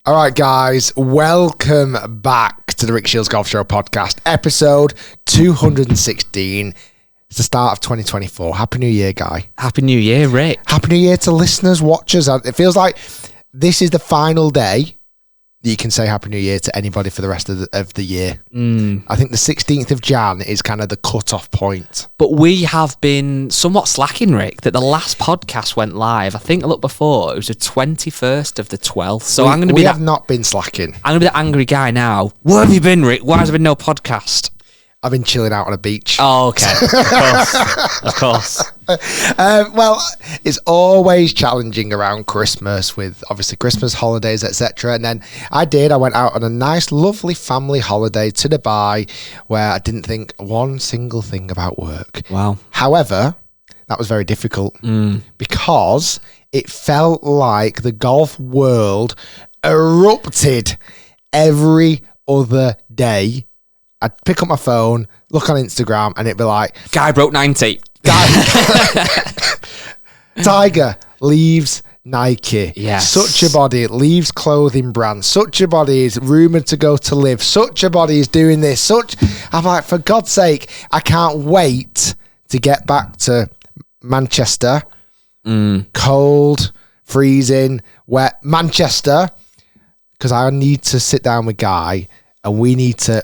All right, guys, welcome back to the Rick Shiels Golf Show podcast, episode 216. It's the start of 2024. Happy New Year, Guy. Happy New Year, Rick. Happy New Year to listeners, watchers. It feels like this is the final day that you can say Happy New Year to anybody for the rest of the year. I think the 16th of Jan is kind of the cut-off point. But we have been somewhat slacking, Rick, that the last podcast went live. I think I looked before, it was the 21st of the 12th. So we have not been slacking. I'm going to be the angry guy now. Where have you been, Rick? Why has there been no podcast? I've been chilling out on a beach. Oh, okay. Of course. Well, it's always challenging around Christmas with obviously Christmas holidays, etc. And then I went out on a nice, lovely family holiday to Dubai where I didn't think one single thing about work. Wow. However, that was very difficult because it felt like the golf world erupted every other day. I'd pick up my phone, look on Instagram, and it'd be like... Guy broke 90. Tiger leaves Nike. Yes. Such a body leaves clothing brand. Such a body is rumoured to go to Live. Such a body is doing this. I'm like, for God's sake, I can't wait to get back to Manchester. Cold, freezing, wet Manchester. Because I need to sit down with Guy and we need to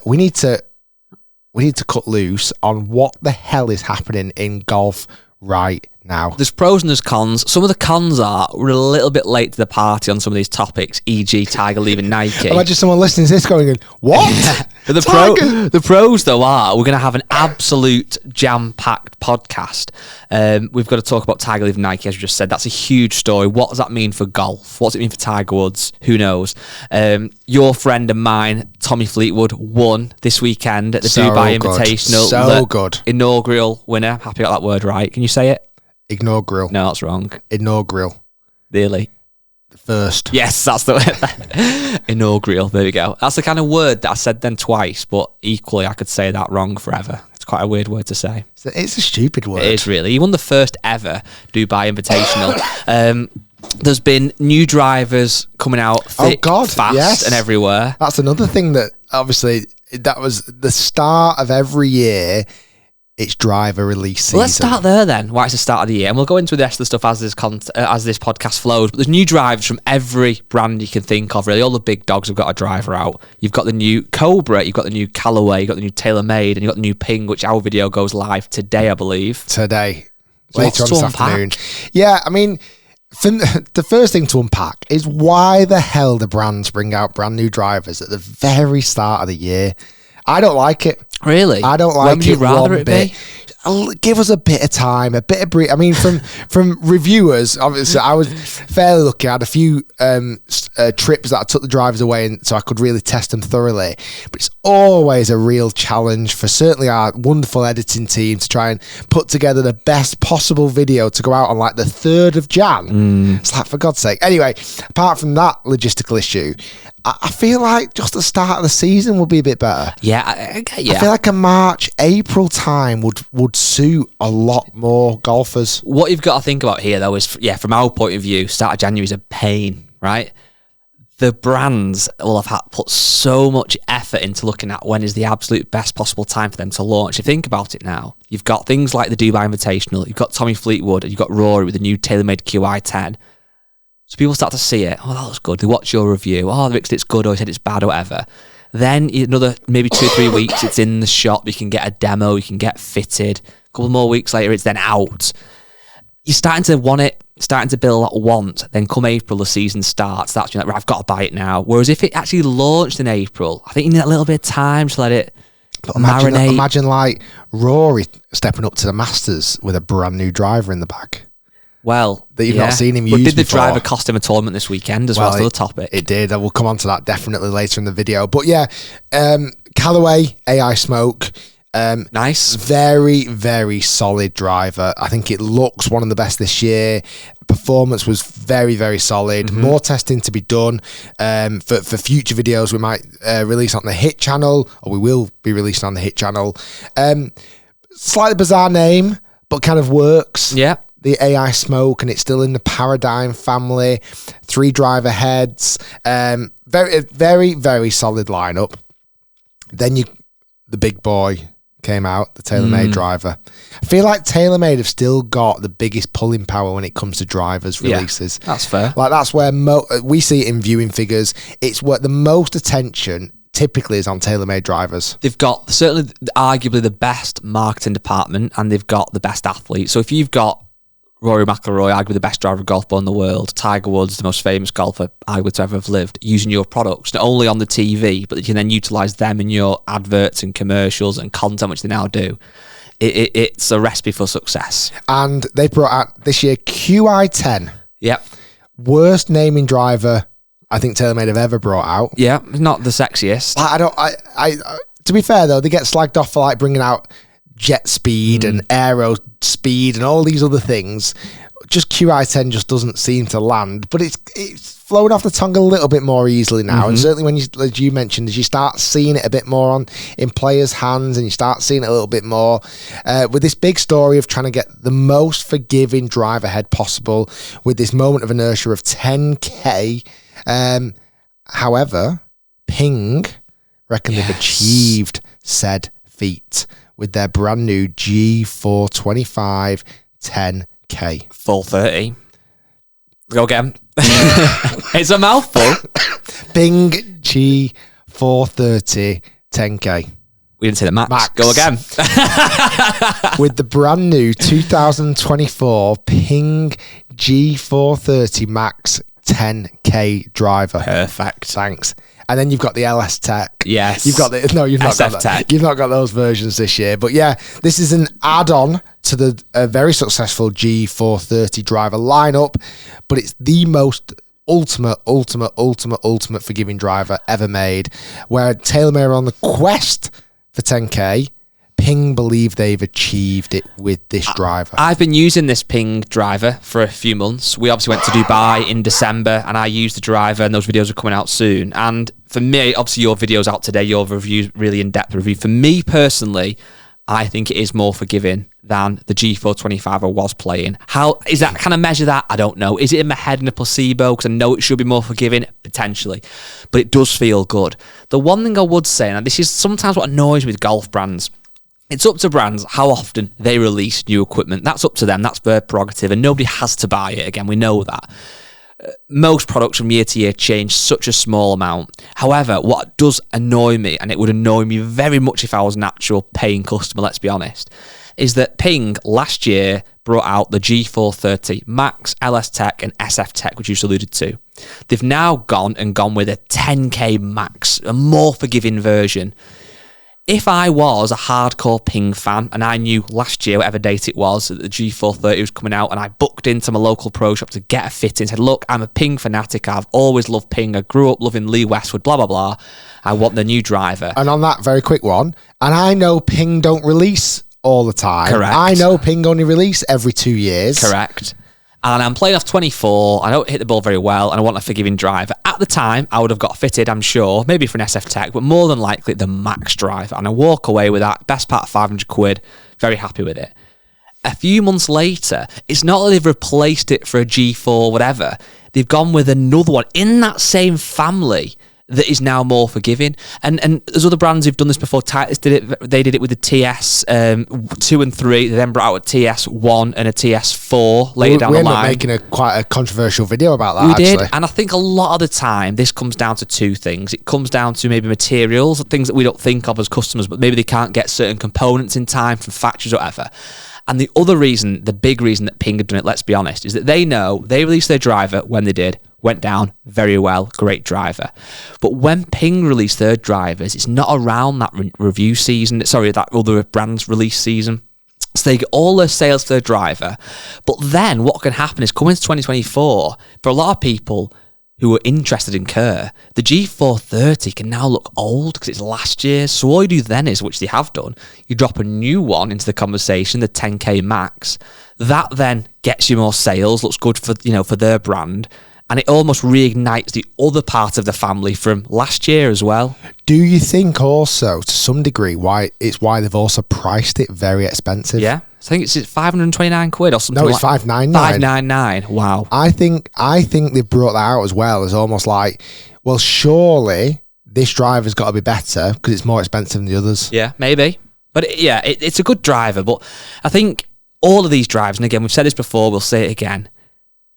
cut loose on what the hell is happening in golf right now. There's pros and there's cons. Some of the cons are we're a little bit late to the party on some of these topics, e.g. Tiger leaving Nike. Imagine someone listening to this going, what? But the pros, though, are we're going to have an absolute jam-packed podcast. We've got to talk about Tiger leaving Nike, as you just said. That's a huge story. What does that mean for golf? What does it mean for Tiger Woods? Who knows? Your friend and mine, Tommy Fleetwood, won this weekend at the Dubai Invitational. So good. Inaugural winner. Happy I got that word right. Can you say it? Inaugural. No, that's wrong. Inaugural. Really? First. Yes, that's the word. Inaugural. There we go. That's the kind of word that I said then twice, but equally I could say that wrong forever. It's quite a weird word to say. It's a stupid word. It is really. He won the first ever Dubai Invitational. There's been new drivers coming out thick, fast, and everywhere. That's another thing that obviously that was the start of every year. It's driver release season. Well, let's start there then. Why it's the start of the year, and we'll go into the rest of the stuff as this podcast flows. But there's new drivers from every brand you can think of. Really, all the big dogs have got a driver out. You've got the new Cobra, you've got the new Callaway, you've got the new TaylorMade, and you've got the new Ping, which our video goes live today, I believe. Later on Lots this to afternoon. Yeah, I mean, the first thing to unpack is why the hell do brands bring out brand new drivers at the very start of the year? I don't like it. Really? I don't like it. When would you rather it be? Give us a bit of time, a bit of brief. I mean, from reviewers, obviously, I was fairly lucky. I had a few trips that I took the drivers away, and so I could really test them thoroughly. But it's always a real challenge for certainly our wonderful editing team to try and put together the best possible video to go out on like the 3rd of Jan. It's like, for God's sake. Anyway, apart from that logistical issue, I feel like just the start of the season would be a bit better. Yeah, I feel like a March, April time would suit a lot more golfers. What you've got to think about here, though, is, from our point of view, start of January is a pain, right? The brands will have had put so much effort into looking at when is the absolute best possible time for them to launch. If you think about it now, you've got things like the Dubai Invitational, you've got Tommy Fleetwood, and you've got Rory with the new TaylorMade QI10. So people start to see it. Oh, that looks good. They watch your review. Oh, Rick said it's good, or he said it's bad, or whatever. Then another maybe 2 or 3 weeks, it's in the shop. You can get a demo. You can get fitted. A couple more weeks later, it's then out. You're starting to want it, starting to build that want. Then come April, the season starts. That's when you're like, right, I've got to buy it now. Whereas if it actually launched in April, I think you need a little bit of time to let it marinate. Imagine like Rory stepping up to the Masters with a brand new driver in the bag. Well, that you've not seen him use did the before. driver cost him a tournament this weekend as well? That's the topic. It did. I will come on to that definitely later in the video. But yeah, Callaway, AI Smoke. Nice. Very, very solid driver. I think it looks one of the best this year. Performance was very, very solid. More testing to be done. For future videos, we might release on the Hit channel, or we will be releasing on the Hit channel. Slightly bizarre name, but kind of works. Yeah. the AI smoke, and it's still in the Paradigm family. 3 driver heads. Very, very, very solid lineup. Then the big boy came out, the TaylorMade driver. I feel like TaylorMade have still got the biggest pulling power when it comes to drivers releases. That's fair. Like that's where we see it in viewing figures. It's where the most attention typically is on TaylorMade drivers. They've got certainly arguably the best marketing department, and they've got the best athletes. So if you've got Rory McIlroy, arguably the best driver of golf ball in the world, Tiger Woods, the most famous golfer arguably to ever have lived, using your products, not only on the TV, but you can then utilise them in your adverts and commercials and content, which they now do. It's a recipe for success. And they brought out this year QI10. Yep. Worst naming driver I think TaylorMade have ever brought out. Yeah, not the sexiest. To be fair though, they get slagged off for like bringing out jet speed and aero speed and all these other things. Just QI10 just doesn't seem to land, but it's flowing off the tongue a little bit more easily now. And certainly when as you mentioned, as you start seeing it a bit more in players' hands, and you start seeing it a little bit more with this big story of trying to get the most forgiving driver head possible with this moment of inertia of 10K. However, Ping reckon they've achieved said feat with their brand new G425 10K. Full 30. Go again. It's a mouthful. Ping G430 10K. We didn't say the max. Go again. With the brand new 2024 Ping G430 Max 10K driver. Perfect. Thanks. And then you've got the LS Tech. Yes. You've not SF got that. Tech. You've not got those versions this year. But yeah, this is an add-on to the very successful G430 driver lineup. But it's the most ultimate forgiving driver ever made. Where TaylorMade are on the quest for 10K, Ping believe they've achieved it with this driver. I've been using this Ping driver for a few months. We obviously went to Dubai in December, and I used the driver, and those videos are coming out soon. And for me, obviously your video's out today, your review, really in-depth review. For me personally, I think it is more forgiving than the G425 I was playing. How is that? Can I measure that? I don't know. Is it in my head in a placebo? Because I know it should be more forgiving, potentially. But it does feel good. The one thing I would say, and this is sometimes what annoys me with golf brands, it's up to brands how often they release new equipment. That's up to them. That's their prerogative, and nobody has to buy it. Again, we know that. Most products from year to year change such a small amount. However, what does annoy me, and it would annoy me very much if I was an actual paying customer, let's be honest, is that Ping last year brought out the G430 Max, LS Tech, and SF Tech, which you just alluded to. They've now gone with a 10K Max, a more forgiving version. If I was a hardcore Ping fan and I knew last year, whatever date it was, that the G430 was coming out, and I booked into my local pro shop to get a fit and said, look, I'm a Ping fanatic. I've always loved Ping. I grew up loving Lee Westwood, blah, blah, blah. I want the new driver. And on that very quick one, and I know Ping don't release all the time. Correct. I know Ping only release every 2 years. Correct. And I'm playing off 24. I don't hit the ball very well, and I want a forgiving driver. At the time, I would have got fitted, I'm sure, maybe for an SF Tech, but more than likely the Max driver. And I walk away with that, best part, 500 quid, very happy with it. A few months later, it's not that they've replaced it for a G4, whatever. They've gone with another one in that same family that is now more forgiving. And there's other brands who've done this before. Titus did it. They did it with the TS 2 and 3. They then brought out a TS 1 and a TS 4 later down the line. We ended up making quite a controversial video about that, We actually. did, and I think a lot of the time this comes down to two things. It comes down to maybe materials, things that we don't think of as customers, but maybe they can't get certain components in time from factories or whatever. And the other reason, the big reason that Ping have done it, let's be honest, is that they know they released their driver when they did, went down very well, great driver. But when Ping released their drivers, it's not around that review season, that other brand's release season. So they get all their sales for their driver. But then what can happen is coming to 2024, for a lot of people who are interested in Kerr, the G430 can now look old because it's last year's. So all you do then is, which they have done, you drop a new one into the conversation, the 10K Max. That then gets you more sales, looks good for their brand, and it almost reignites the other part of the family from last year as well. Do you think also, to some degree, why they've also priced it very expensive? Yeah, So I think it's 529 quid or something. No, it's 599. 599. Wow. I think they've brought that out as well as almost like, well, surely this driver's got to be better because it's more expensive than the others. Yeah, maybe. But it's a good driver. But I think all of these drivers, and again, we've said this before, we'll say it again,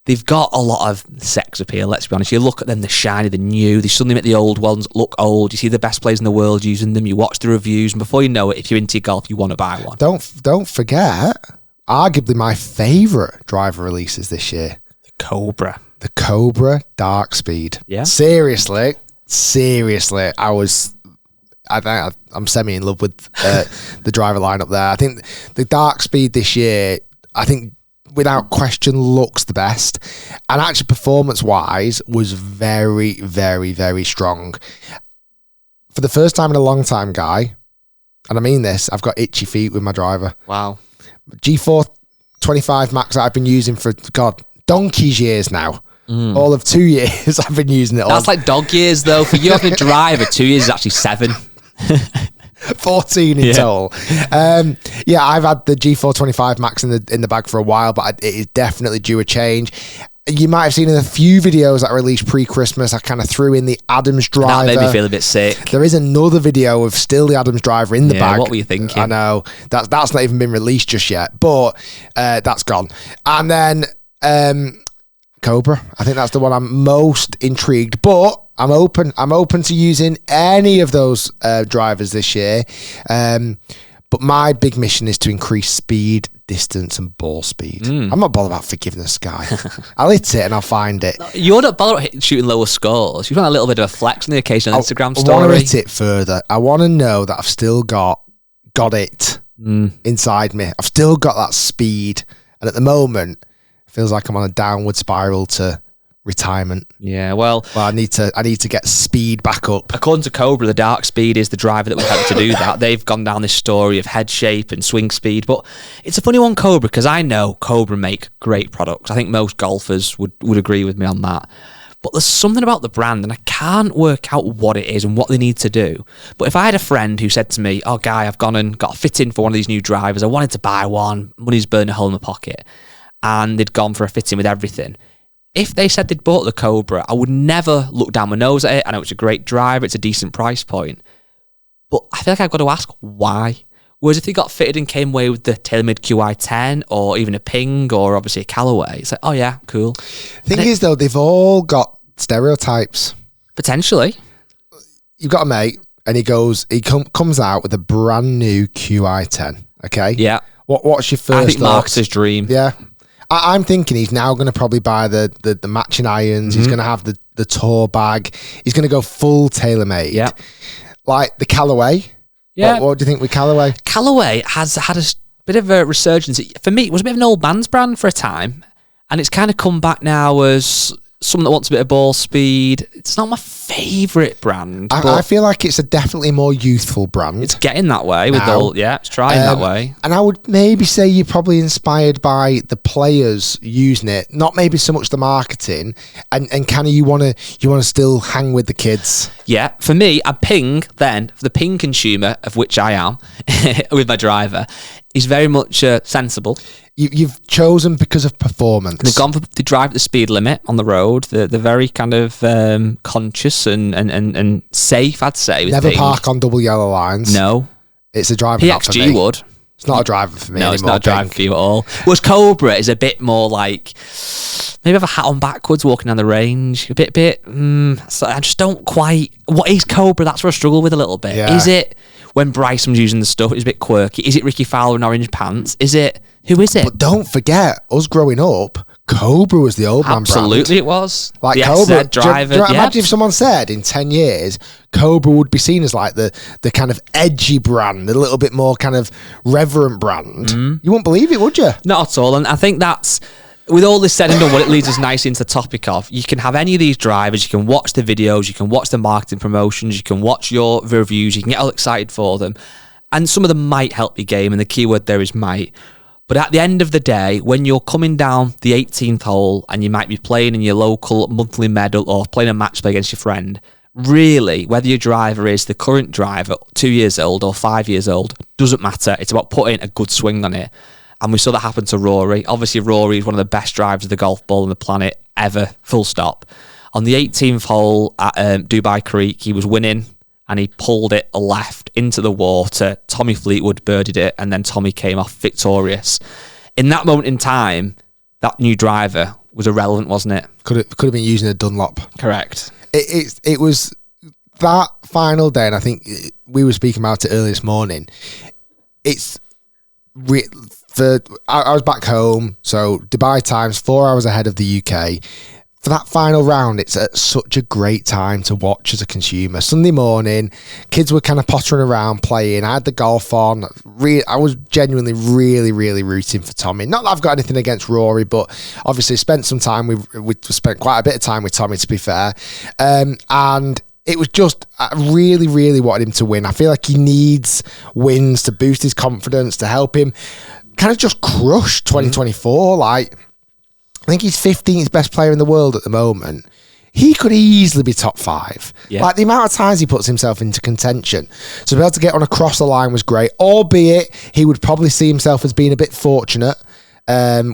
they've got a lot of sex appeal, let's be honest. You look at them, they're shiny, they're new, they suddenly make the old ones look old. You see the best players in the world using them, you watch the reviews, and before you know it, if you're into golf, you want to buy one. Don't forget, arguably my favourite driver releases this year. The Cobra Dark Speed. Yeah. Seriously, I'm semi in love with the driver lineup there. I think the Dark Speed this year, I think without question looks the best, and actually performance wise was very, very, very strong. For the first time in a long time, Guy, and I mean this, I've got itchy feet with my driver. Wow. G4 25 Max that I've been using for, God, donkey's years now. All of 2 years I've been using it. That's like dog years though. For you having a driver, 2 years is actually 7. 14 in total. I've had the G4 25 Max in the bag for a while, but it is definitely due a change. You might have seen in a few videos that I released pre-Christmas, I kind of threw in the Adams driver. That made me feel a bit sick. There is another video of still the Adams driver in the bag. What were you thinking? I know. That's not even been released just yet, but that's gone. And then Cobra. I think that's the one I'm most intrigued, but I'm open to using any of those drivers this year. But my big mission is to increase speed, distance, and ball speed. I'm not bothered about forgiveness, Guy. I'll hit it and I'll find it. You're not bothered about shooting lower scores. You want a little bit of a flex on the occasional Instagram story. I want to hit it further. I want to know that I've still got it inside me. I've still got that speed. And at the moment, it feels like I'm on a downward spiral to retirement. Yeah, well, I need to get speed back up. According to Cobra, the Dark Speed is the driver that would help to do that. They've gone down this story of head shape and swing speed, but it's a funny one, Cobra, because I know Cobra make great products. I think most golfers would agree with me on that. But there's something about the brand, and I can't work out what it is and what they need to do. But if I had a friend who said to me, "Oh, Guy, I've gone and got a fit in for one of these new drivers. I wanted to buy one. Money's burning a hole in my pocket," and they'd gone for a fit in with everything. If they said they'd bought the Cobra, I would never look down my nose at it. I know it's a great driver, it's a decent price point. But I feel like I've got to ask why. Whereas if they got fitted and came away with the TaylorMade QI10 or even a Ping or obviously a Callaway, it's like, oh yeah, cool. Thing is though, they've all got stereotypes. Potentially. You've got a mate and he comes out with a brand new QI10, okay? Yeah. What's your first I think thoughts? Marcus's dream. Yeah. I'm thinking he's now going to probably buy the matching irons. He's going to have the tour bag. He's going to go full TaylorMade. Yeah. Like the Callaway. Yeah. What do you think with Callaway? Callaway has had a bit of a resurgence. For me, it was a bit of an old man's brand for a time. And it's kind of come back now as someone that wants a bit of ball speed. It's not my favourite brand. I feel like it's a definitely more youthful brand. It's getting that way with it's trying that way. And I would maybe say you're probably inspired by the players using it, not maybe so much the marketing. And kind of you want to still hang with the kids. Yeah, for me, a Ping then, for the Ping consumer, of which I am, with my driver, is very much sensible. You've chosen because of performance. They've gone for the drive at the speed limit on the road. They're very kind of conscious and safe, I'd say. With Never Ping. park on double yellow lines. No. It's a driver not for me. PXG would. It's not a driver for me No, anymore. it's not a driver for you at all. Whereas Cobra is a bit more like, maybe have a hat on backwards walking down the range. A bit, so I just don't quite, what is Cobra? That's where I struggle with a little bit. Yeah. Is it when Bryson's using the stuff, it's a bit quirky? Is it Ricky Fowler in orange pants? Is it, who is it? But don't forget, us growing up, Cobra was the old man brand. Absolutely it was. Like the Cobra, XZ driver. Imagine if someone said in 10 years, Cobra would be seen as like the kind of edgy brand, a little bit more kind of reverent brand. You wouldn't believe it, would you? Not at all. And I think that's, with all this said and done, what it leads us nicely into the topic of, you can have any of these drivers, you can watch the videos, you can watch the marketing promotions, you can watch your reviews, you can get all excited for them. And some of them might help your game, and the key word there is might. But at the end of the day, when you're coming down the 18th hole and you might be playing in your local monthly medal or playing a match play against your friend, really, whether your driver is the current driver, 2 years old or 5 years old, doesn't matter. It's about putting a good swing on it. And we saw that happen to Rory. Obviously, Rory is one of the best drivers of the golf ball on the planet ever, full stop. On the 18th hole at Dubai Creek, he was winning and he pulled it left into the water. Tommy Fleetwood birdied it, and then Tommy came off victorious. In that moment in time, that new driver was irrelevant, wasn't it? Could have been using a Dunlop. Correct. It was that final day, and I think we were speaking about it earlier this morning. I was back home, so Dubai time's 4 hours ahead of the UK. For that final round, it's such a great time to watch as a consumer. Sunday morning, kids were kind of pottering around playing. I had the golf on. I was genuinely really, really rooting for Tommy. Not that I've got anything against Rory, but obviously spent some time. We spent quite a bit of time with Tommy, to be fair. And it was just, I really, really wanted him to win. I feel like he needs wins to boost his confidence, to help him kind of just crush 2024. Like, I think he's 15th best player in the world at the moment. He could easily be top 5. Yeah. Like, the amount of times he puts himself into contention. So to be able to get on across the line was great, albeit he would probably see himself as being a bit fortunate,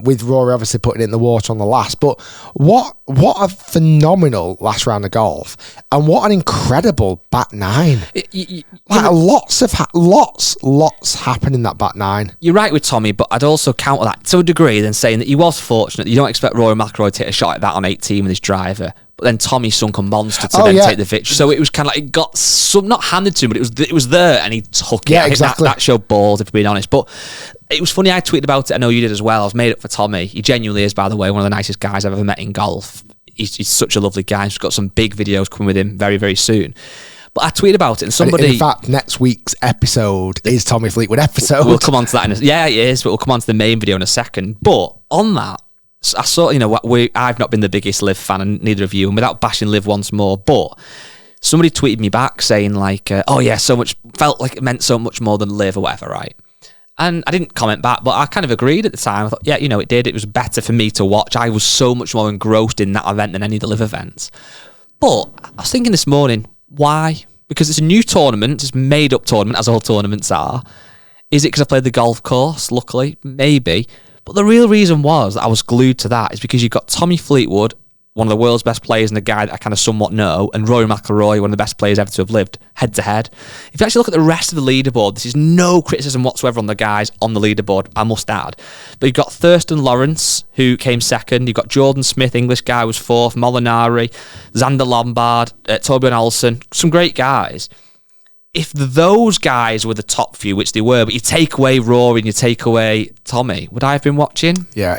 with Rory obviously putting it in the water on the last. But what a phenomenal last round of golf, and what an incredible back 9. Lots happened in that back 9. You're right with Tommy, but I'd also counter that to a degree then saying that he was fortunate. You don't expect Rory McIlroy to hit a shot like that on 18 with his driver. But then Tommy sunk a monster to take the victory. So it was kind of like, it got some, not handed to him, but it was there, and he took it. Yeah, exactly. That showed balls, if we're being honest. But it was funny, I tweeted about it, I know you did as well. I was made up for Tommy. He genuinely is, by the way, one of the nicest guys I've ever met in golf. He's such a lovely guy. He's got some big videos coming with him very, very soon. But I tweeted about it, and somebody... And in fact, next week's episode is Tommy Fleetwood episode. We'll come on to that yeah, it is, but we'll come on to the main video in a second. But on that, I saw, I've not been the biggest Liv fan, and neither of you, and without bashing Liv once more, but somebody tweeted me back saying like, felt like it meant so much more than Liv or whatever, right? And I didn't comment back, but I kind of agreed at the time. I thought, yeah, it did. It was better for me to watch. I was so much more engrossed in that event than any of the Liv events. But I was thinking this morning, why? Because it's a new tournament. It's a made-up tournament, as all tournaments are. Is it because I played the golf course? Luckily, maybe. But the real reason was that I was glued to that is because you've got Tommy Fleetwood, one of the world's best players and a guy that I kind of somewhat know, and Rory McIlroy, one of the best players ever to have lived, head-to-head. If you actually look at the rest of the leaderboard, this is no criticism whatsoever on the guys on the leaderboard, I must add. But you've got Thurston Lawrence, who came second. You've got Jordan Smith, English guy, was fourth. Molinari, Xander Lombard, Torbjorn Olsen, some great guys. If those guys were the top few, which they were, but you take away Rory and you take away Tommy, would I have been watching? Yeah,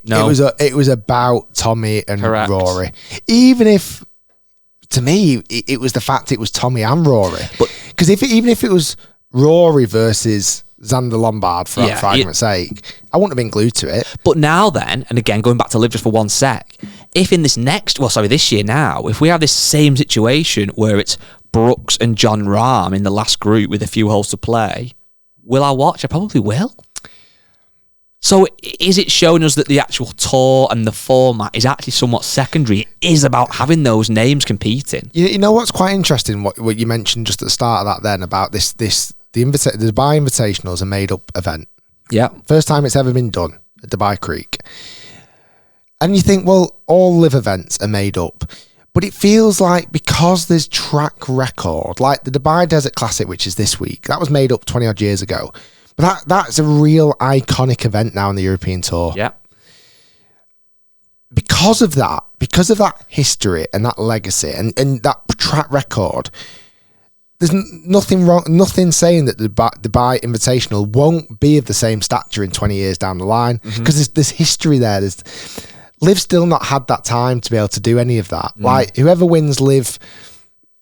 No. it was about Tommy and Correct. Rory. Even if, to me, it was the fact it was Tommy and Rory. Because even if it was Rory versus Xander Lombard, for argument's sake, I wouldn't have been glued to it. But now then, and again, going back to Liv just for 1 sec, if in this year now, if we have this same situation where it's Brooks and John Rahm in the last group with a few holes to play, will I watch? I probably will. So is it showing us that the actual tour and the format is actually somewhat secondary? It is about having those names competing. You know what's quite interesting, what you mentioned just at the start of that then, about the Dubai Invitational is a made-up event. Yeah. First time it's ever been done at Dubai Creek. And you think, well, all live events are made up. But it feels like, because there's track record, like the Dubai Desert Classic, which is this week, that was made up 20 odd years ago. But that's a real iconic event now in the European Tour. Yeah. Because of that history and that legacy and that track record, there's nothing wrong, nothing saying that the Dubai Invitational won't be of the same stature in 20 years down the line. Because there's history there. Liv's still not had that time to be able to do any of that. Like, whoever wins Liv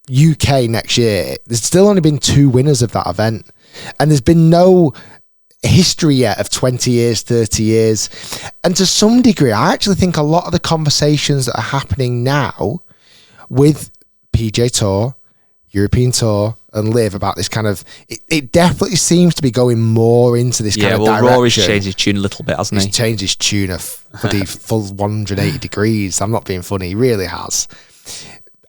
UK next year, there's still only been 2 winners of that event. And there's been no history yet of 20 years, 30 years. And to some degree, I actually think a lot of the conversations that are happening now with PJ Tour, European Tour, and Liv about this kind of, it definitely seems to be going more into this kind of direction. Rory's changed his tune a little bit, hasn't he? He's changed his tune a full 180 degrees. I'm not being funny, he really has.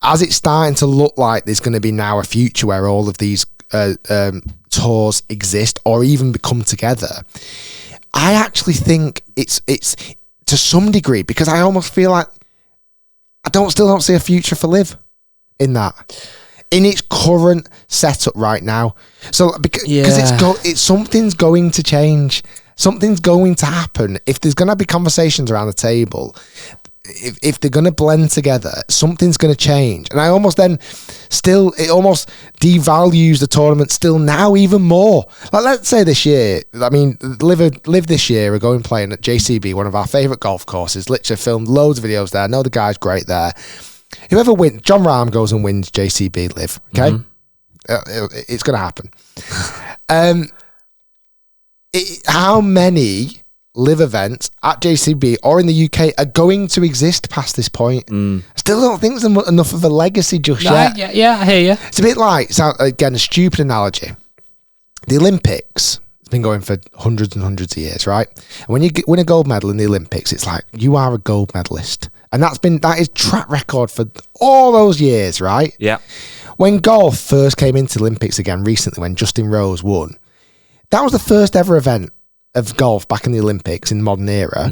As it's starting to look like there's going to be now a future where all of these tours exist or even come together, I actually think it's to some degree, because I almost feel like I still don't see a future for Liv in that, in its current setup right now. So because it's something's going to change, something's going to happen. If there's going to be conversations around the table, if they're going to blend together, something's going to change. And I almost then it almost devalues the tournament still now even more. Like, let's say this year, I mean, Liv this year are going playing at JCB, one of our favourite golf courses. Literally filmed loads of videos there. I know the guy's great there. Whoever wins, John Rahm goes and wins JCB Liv. Okay, it's going to happen. How many Live events at JCB or in the UK are going to exist past this point? Still don't think there's enough of a legacy just yet. Yeah, I hear you. It's a bit like, again, a stupid analogy. The Olympics has been going for hundreds and hundreds of years, right? And when you win a gold medal in the Olympics, it's like you are a gold medalist, and that is track record for all those years, right? Yeah. When golf first came into the Olympics again recently, when Justin Rose won, that was the first ever event of golf back in the Olympics in the modern era.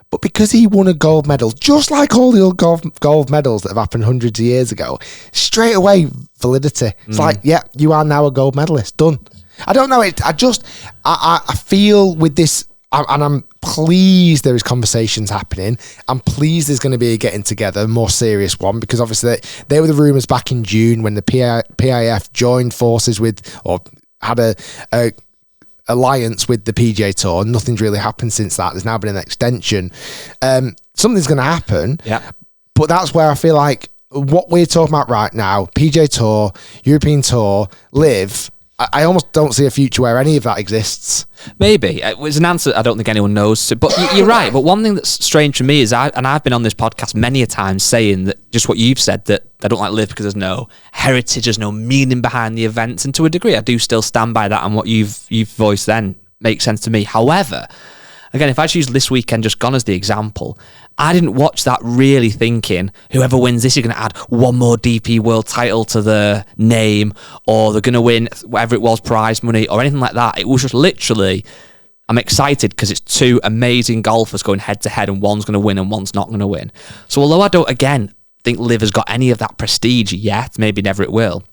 But because he won a gold medal, just like all the old gold medals that have happened hundreds of years ago, straight away validity. It's like, yeah, you are now a gold medalist. Done. I don't know. I feel with this, and I'm pleased there is conversations happening. I'm pleased there's going to be a getting together, a more serious one, because obviously they were the rumours back in June when the PIF joined forces with, or had a alliance with the PGA Tour. Nothing's really happened since that. There's now been an extension. Something's going to happen. Yeah. But that's where I feel like what we're talking about right now, PGA Tour, European Tour, Live, I almost don't see a future where any of that exists. Maybe. It's an answer I don't think anyone knows. But you're right. But one thing that's strange for me is I've been on this podcast many a time saying that just what you've said, that I don't like Live because there's no heritage, there's no meaning behind the events. And to a degree, I do still stand by that. And what you've voiced then makes sense to me. However, again, if I just use this weekend just gone as the example, I didn't watch that really thinking whoever wins this is going to add one more DP World title to the name, or they're going to win whatever it was, prize money or anything like that. It was just literally, I'm excited because it's two amazing golfers going head to head and one's going to win and one's not going to win. So although I don't, again, think Liv has got any of that prestige yet, maybe never it will,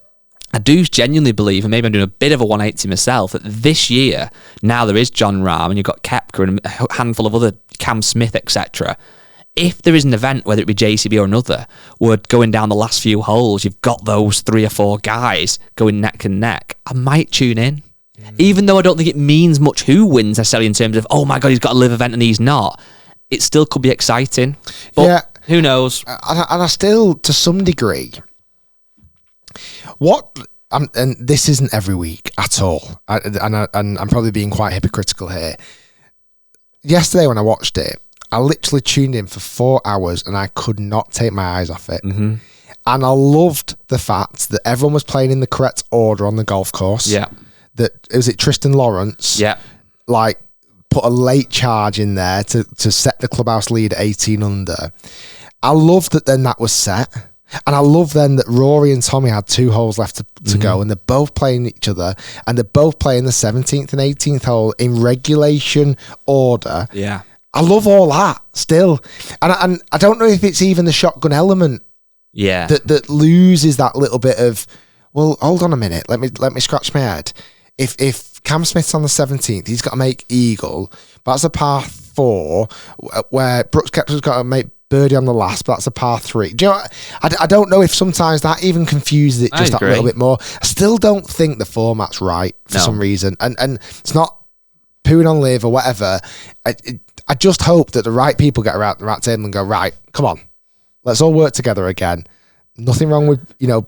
I do genuinely believe, and maybe I'm doing a bit of a 180 myself, that this year, now there is John Rahm and you've got Koepka and a handful of other, Cam Smith, etc. If there is an event, whether it be JCB or another, where going down the last few holes, you've got those 3 or 4 guys going neck and neck, I might tune in. Even though I don't think it means much who wins necessarily in terms of, oh my God, he's got a Live event and he's not. It still could be exciting. But who knows? And I still, to some degree, and this isn't every week at all, and I'm probably being quite hypocritical here. Yesterday when I watched it, I literally tuned in for 4 hours and I could not take my eyes off it. And I loved the fact that everyone was playing in the correct order on the golf course. Yeah. That, was it Tristan Lawrence? Yeah. Like, put a late charge in there to set the clubhouse lead at 18 under. I love that then that was set. And I love then that Rory and Tommy had 2 holes left to go, and they're both playing each other, and they're both playing the 17th and 18th hole in regulation order. Yeah. I love all that still. And I don't know if it's even the shotgun element that loses that little bit of, well, hold on a minute, let me scratch my head. If Cam Smith's on the 17th, he's got to make eagle, but that's a par 4, where Brooks Koepka's got to make birdie on the last, but that's a par 3. Do you know what? I don't know if sometimes that even confuses it just that little bit more. I still don't think the format's right for some reason. And it's not pooing on Live or whatever. I just hope that the right people get around the right table and go, right, come on, let's all work together again. Nothing wrong with,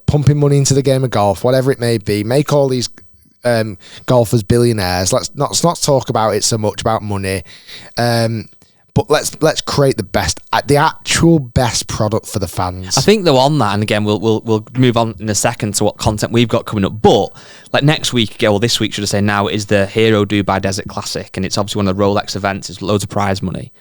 pumping money into the game of golf, whatever it may be. Make all these golfers billionaires. Let's not talk about it so much about money. But let's create the actual best product for the fans. I think though on that, and again we'll move on in a second to what content we've got coming up. But like next week, or this week should I say now, is the Hero Dubai Desert Classic, and it's obviously one of the Rolex events. It's loads of prize money.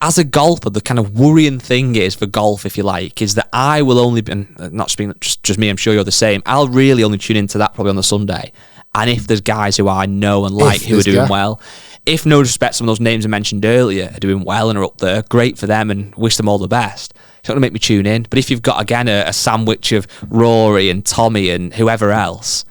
As a golfer, the kind of worrying thing is for golf, if you like, is that I will only be, and not speaking just me, I'm sure you're the same. I'll really only tune into that probably on the Sunday. And if there's guys who I know and like who are doing well, if no disrespect, some of those names I mentioned earlier are doing well and are up there, great for them and wish them all the best. It's not going to make me tune in. But if you've got, again, a sandwich of Rory and Tommy and whoever else,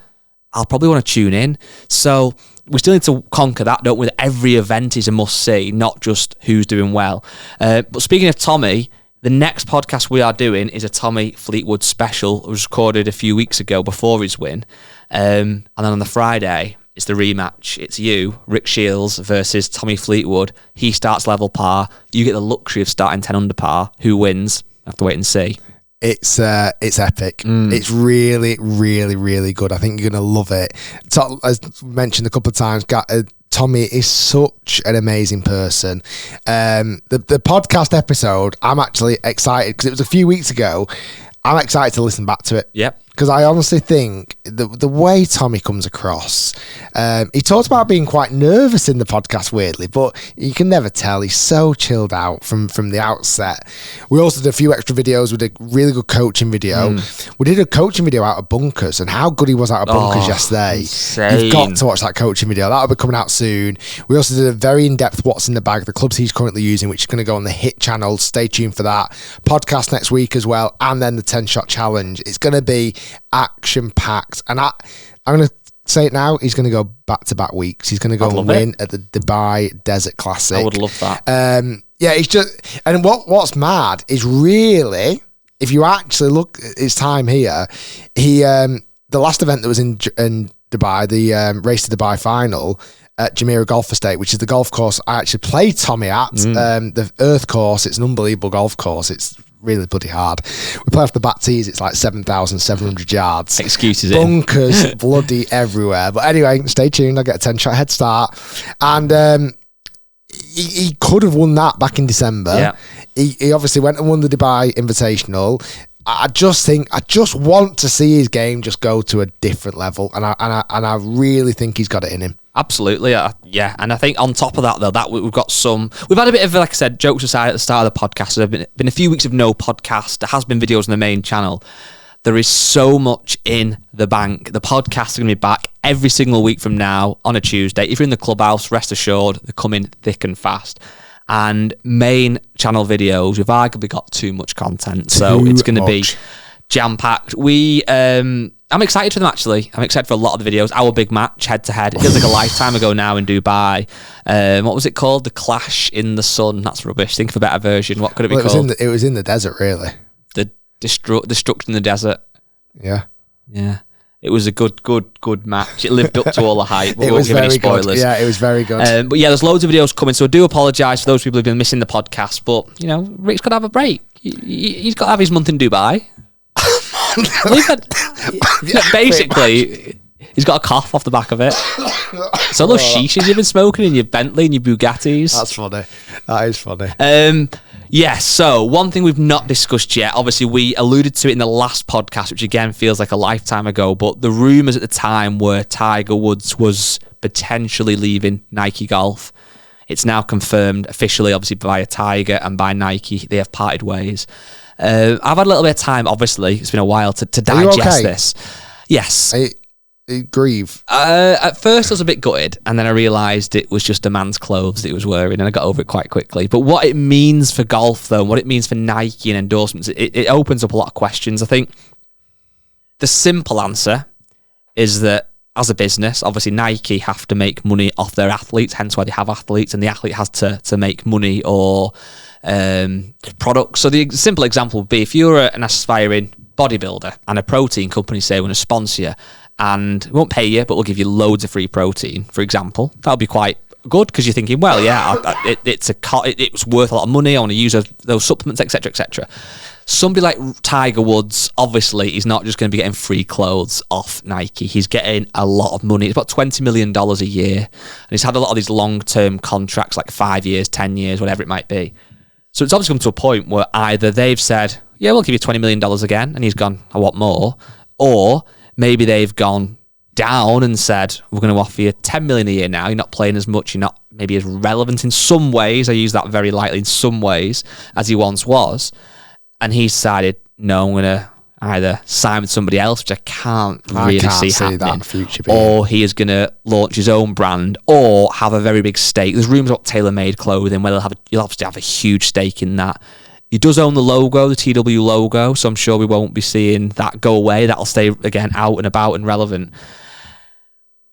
I'll probably want to tune in. So we still need to conquer that, don't we? Every event is a must-see, not just who's doing well. But speaking of Tommy, the next podcast we are doing is a Tommy Fleetwood special. It was recorded a few weeks ago before his win. And then on the Friday, it's the rematch. It's you, Rick Shiels, versus Tommy Fleetwood. He starts level par. You get the luxury of starting 10 under par. Who wins? Have to wait and see. It's epic. It's really, really, really good. I think you're going to love it. As mentioned a couple of times, Tommy is such an amazing person. The podcast episode, I'm actually excited because it was a few weeks ago. I'm excited to listen back to it. Yep. Because I honestly think the way Tommy comes across, he talked about being quite nervous in the podcast, weirdly, but you can never tell. He's so chilled out from the outset. We also did a few extra videos. We did a really good coaching video. We did a coaching video out of bunkers and how good he was out of bunkers yesterday. Insane. You've got to watch that coaching video. That'll be coming out soon. We also did a very in-depth what's in the bag, the clubs he's currently using, which is going to go on the Hit channel. Stay tuned for that. Podcast next week as well, and then the 10-shot challenge. It's going to be action-packed, and I'm going to say it now, he's going to go back-to-back weeks. He's going to go and win at the Dubai Desert Classic. I would love that. Yeah, it's just, and what's mad is really, if you actually look at his time here, he the last event that was in Dubai, the Race to Dubai final at Jumeirah Golf Estate, which is the golf course I actually played Tommy at, the Earth course. It's an unbelievable golf course. It's really bloody hard. We play off the back tees. It's like 7,700 yards. Excuses bunkers bloody everywhere. But anyway, stay tuned. I'll get a 10-shot head start. And he could have won that back in December. Yeah. He obviously went and won the Dubai Invitational. I just want to see his game just go to a different level, and I really think he's got it in him. Absolutely, yeah. And I think on top of that, though, that we've had a bit of, like I said, jokes aside at the start of the podcast. There's been a few weeks of no podcast. There has been videos on the main channel. There is so much in the bank. The podcasts are going to be back every single week from now on a Tuesday. If you're in the clubhouse, rest assured, they're coming thick and fast. And main channel videos, we've arguably got too much content, so it's going to be jam-packed. I'm excited for them, actually. I'm excited for a lot of the videos. Our big match, head-to-head. It feels like a lifetime ago now in Dubai. What was it called? The Clash in the Sun. That's rubbish. Think of a better version. What could it be called? It was in the desert, really. The Destruction in the Desert. Yeah. Yeah. It was a good match. It lived up to all the hype. But It we won't was give any very spoilers. good. Yeah, it was very good. But yeah, there's loads of videos coming, so I do apologise for those people who've been missing the podcast. But, you know, Rick's got to have a break. He's got to have his month in Dubai. Basically, he's got a cough off the back of it. So those shishas you've been smoking in your Bentley and your Bugattis. That's funny. That is funny. Yes, so one thing we've not discussed yet, obviously we alluded to it in the last podcast, which again feels like a lifetime ago, but the rumours at the time were Tiger Woods was potentially leaving Nike Golf. It's now confirmed officially, obviously by Tiger and by Nike. They have parted ways. I've had a little bit of time, obviously. It's been a while to digest this. Yes. Grieve. At first I was a bit gutted, and then I realised it was just a man's clothes that he was wearing, and I got over it quite quickly. But what it means for golf, though, and what it means for Nike and endorsements, it opens up a lot of questions. I think the simple answer is that as a business, obviously Nike have to make money off their athletes, hence why they have athletes, and the athlete has to make money or products. So the simple example would be if you're an aspiring bodybuilder and a protein company say want to sponsor you and won't pay you but will give you loads of free protein, for example, that would be quite good because you're thinking, well, yeah, it was worth a lot of money, I want to use those supplements, etc, etc. Somebody like Tiger Woods, obviously, he's not just going to be getting free clothes off Nike. He's getting a lot of money. It's about $20 million a year. And he's had a lot of these long-term contracts, like 5 years, 10 years, whatever it might be. So it's obviously come to a point where either they've said, yeah, we'll give you $20 million again, and he's gone, I want more. Or maybe they've gone down and said, we're going to offer you $10 million a year now. You're not playing as much. You're not maybe as relevant in some ways. I use that very lightly, in some ways, as he once was. And he decided, no, either sign with somebody else, which I can't really see happening, that future being. or he is going to launch his own brand or have a very big stake. There's rumours about tailor-made clothing where he'll obviously have a huge stake in that. He does own the logo, the TW logo, so I'm sure we won't be seeing that go away. That'll stay, again, out and about and relevant.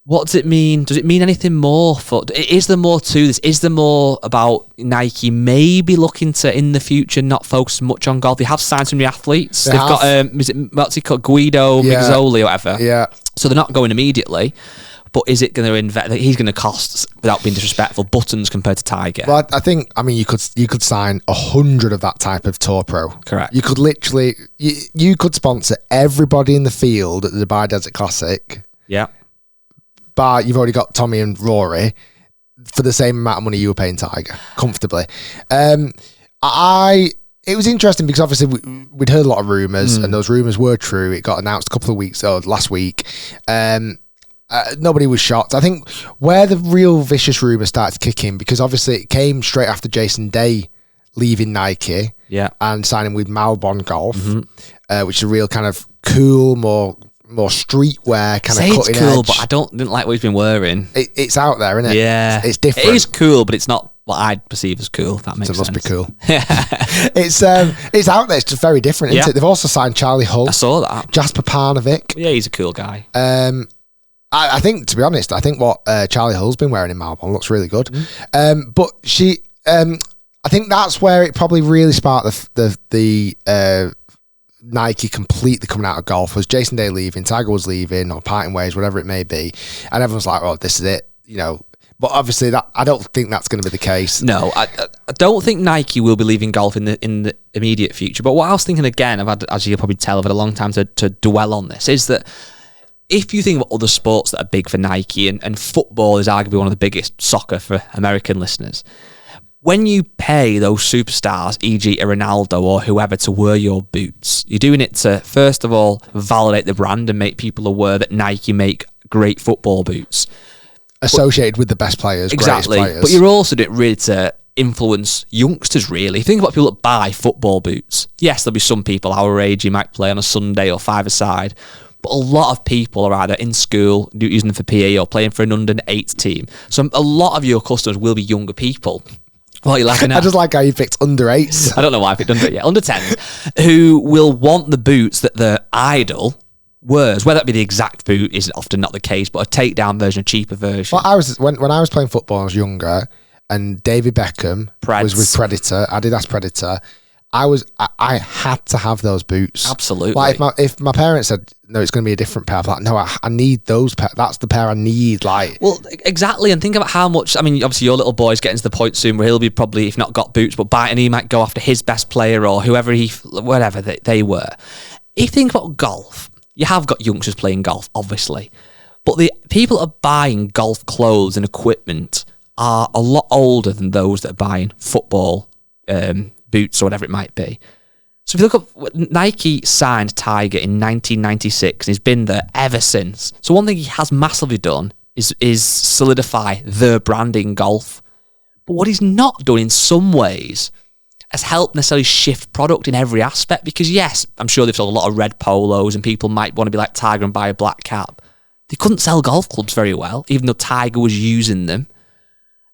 What does it mean? Does it mean anything more? Is there more to this? Is there more about Nike maybe looking to, in the future, not focus much on golf? They have signed some new athletes. They've got, what's he called? Guido Mizzoli or whatever. Yeah. So they're not going immediately. But is it going to invest? He's going to cost, without being disrespectful, buttons compared to Tiger. Well, I think, you could sign 100 of that type of Tour Pro. Correct. You could literally, you could sponsor everybody in the field at the Dubai Desert Classic. Yeah. But you've already got Tommy and Rory for the same amount of money you were paying Tiger, comfortably. It was interesting because obviously we'd heard a lot of rumours and those rumours were true. It got announced a couple of weeks last week. Nobody was shocked. I think where the real vicious rumours started to kick in, because obviously it came straight after Jason Day leaving Nike and signing with Malbon Golf, which is a real kind of cool, more streetwear kind of cutting cool, edge. but I didn't like what he's been wearing. It's out there, isn't it? Yeah, it's different. It is cool, but it's not what I'd perceive as cool. If that makes sense. It must be cool. It's out there. It's just very different, isn't it? They've also signed Charlie Hull. I saw that. Jasper Parnevik. Yeah, he's a cool guy. I think, to be honest, what Charlie Hull's been wearing in Malbon looks really good. But I think that's where it probably really sparked the Nike completely coming out of golf, was Jason Day leaving, Tiger was leaving, or parting ways, whatever it may be, and everyone's like, "Oh, this is it," But obviously, I don't think that's going to be the case. No, I don't think Nike will be leaving golf in the immediate future. But what I was thinking again, as you'll probably tell, I've had a long time to dwell on this, is that if you think about other sports that are big for Nike, and football is arguably one of the biggest, soccer for American listeners, when you pay those superstars, e.g. a Ronaldo or whoever, to wear your boots, you're doing it to, first of all, validate the brand and make people aware that Nike make great football boots. Associated with the best players, exactly. Greatest players. But you're also doing it really to influence youngsters, really. Think about people that buy football boots. Yes, there'll be some people our age who might play on a Sunday or five-a-side, but a lot of people are either in school, using them for PE, or playing for an under-8 team. So a lot of your customers will be younger people. What are you laughing at? I just like how you picked under-8s. I don't know why I picked under-10s, who will want the boots that their idol wears. Whether that be the exact boot is often not the case, but a takedown version, a cheaper version. Well, when I was playing football, I was younger, and David Beckham was with Predator, Adidas Predator. I had to have those boots. Absolutely. Like if my parents said, no, it's going to be a different pair, I'm like, no, I need those pair. That's the pair I need. Like, well, exactly. And think about how much, obviously your little boy's getting to the point soon where he'll be probably, if not got boots, but and he might go after his best player or whoever whatever they were. If you think about golf, you have got youngsters playing golf, obviously, but the people that are buying golf clothes and equipment are a lot older than those that are buying football boots or whatever it might be. So if you look up, Nike signed Tiger in 1996 and he's been there ever since. So one thing he has massively done is solidify the brand in golf. But what he's not done in some ways has helped necessarily shift product in every aspect, because yes, I'm sure they've sold a lot of red polos and people might want to be like Tiger and buy a black cap. They couldn't sell golf clubs very well, even though Tiger was using them.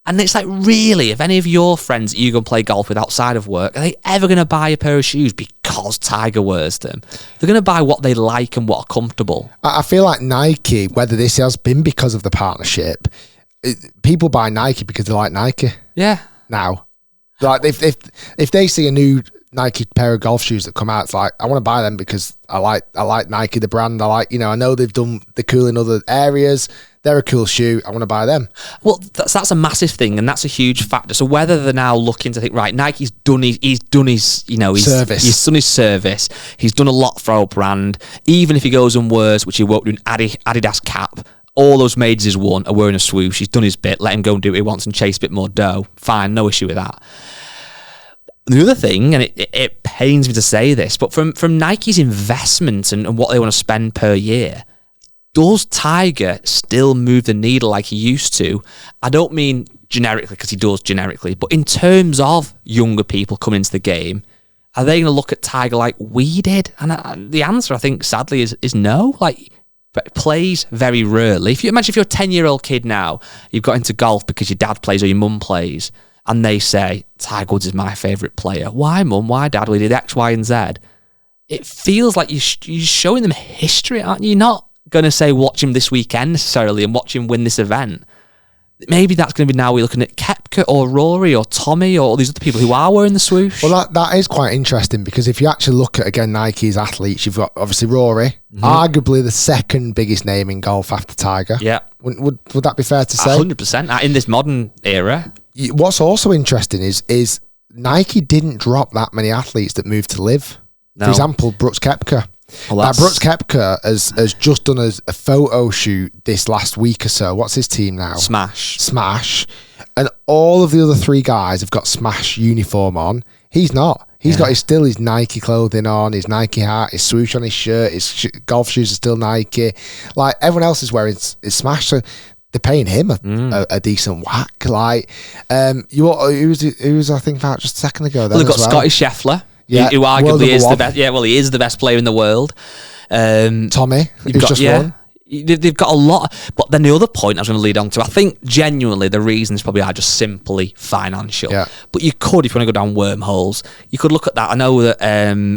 And it's like, really, if any of your friends that you go and play golf with outside of work, are they ever going to buy a pair of shoes because Tiger wears them? They're going to buy what they like and what are comfortable. I feel like Nike, whether this has been because of the partnership, people buy Nike because they like Nike. Yeah. Now, like if they see a new Nike pair of golf shoes that come out, it's like, I want to buy them because I like Nike, the brand. I know they've done the cool in other areas. They're a cool shoe. I want to buy them. Well, that's a massive thing, and that's a huge factor. So whether they're now looking to think, right, Nike's done his service. He's done his service. He's done a lot for our brand. Even if he goes and wears, which he won't do, an Adidas cap, all those majors he's won are wearing a swoosh. He's done his bit. Let him go and do what he wants and chase a bit more dough. Fine, no issue with that. The other thing, and it pains me to say this, but from Nike's investment and what they want to spend per year, does Tiger still move the needle like he used to? I don't mean generically, because he does generically, but in terms of younger people coming into the game, are they going to look at Tiger like we did? And the answer, I think, sadly, is no. Like, but plays very rarely. If you imagine if you're a 10-year-old kid now, you've got into golf because your dad plays or your mum plays, and they say, Tiger Woods is my favourite player. Why, mum? Why, dad? We did X, Y, and Z. It feels like you're showing them history, aren't you? You're not going to say watch him this weekend necessarily and watch him win this event. Maybe that's going to be now we're looking at Koepka or Rory or Tommy or all these other people who are wearing the swoosh. Well, that is quite interesting because if you actually look at, again, Nike's athletes, you've got obviously Rory, arguably the second biggest name in golf after Tiger. Yeah. Would that be fair to say? 100%. In this modern era. What's also interesting is Nike didn't drop that many athletes that moved to live. No. For example, Brooks Koepka. Well, Brooks Koepka has just done a photo shoot this last week or so. What's his team now? Smash. And all of the other three guys have got Smash uniform on. He's not. He's got his Nike clothing on, his Nike hat, his swoosh on his shirt, his golf shoes are still Nike. Like, everyone else is wearing his Smash. So they're paying him a decent whack. Like, who was I think about just a second ago? Well, they've got Scotty Scheffler. Yeah, who arguably is the best. Yeah, well, he is the best player in the world. Tommy, who's just won. They've got a lot. But then the other point I was going to lead on to, I think genuinely the reasons probably are just simply financial. Yeah. But you could, if you want to go down wormholes, you could look at that. I know that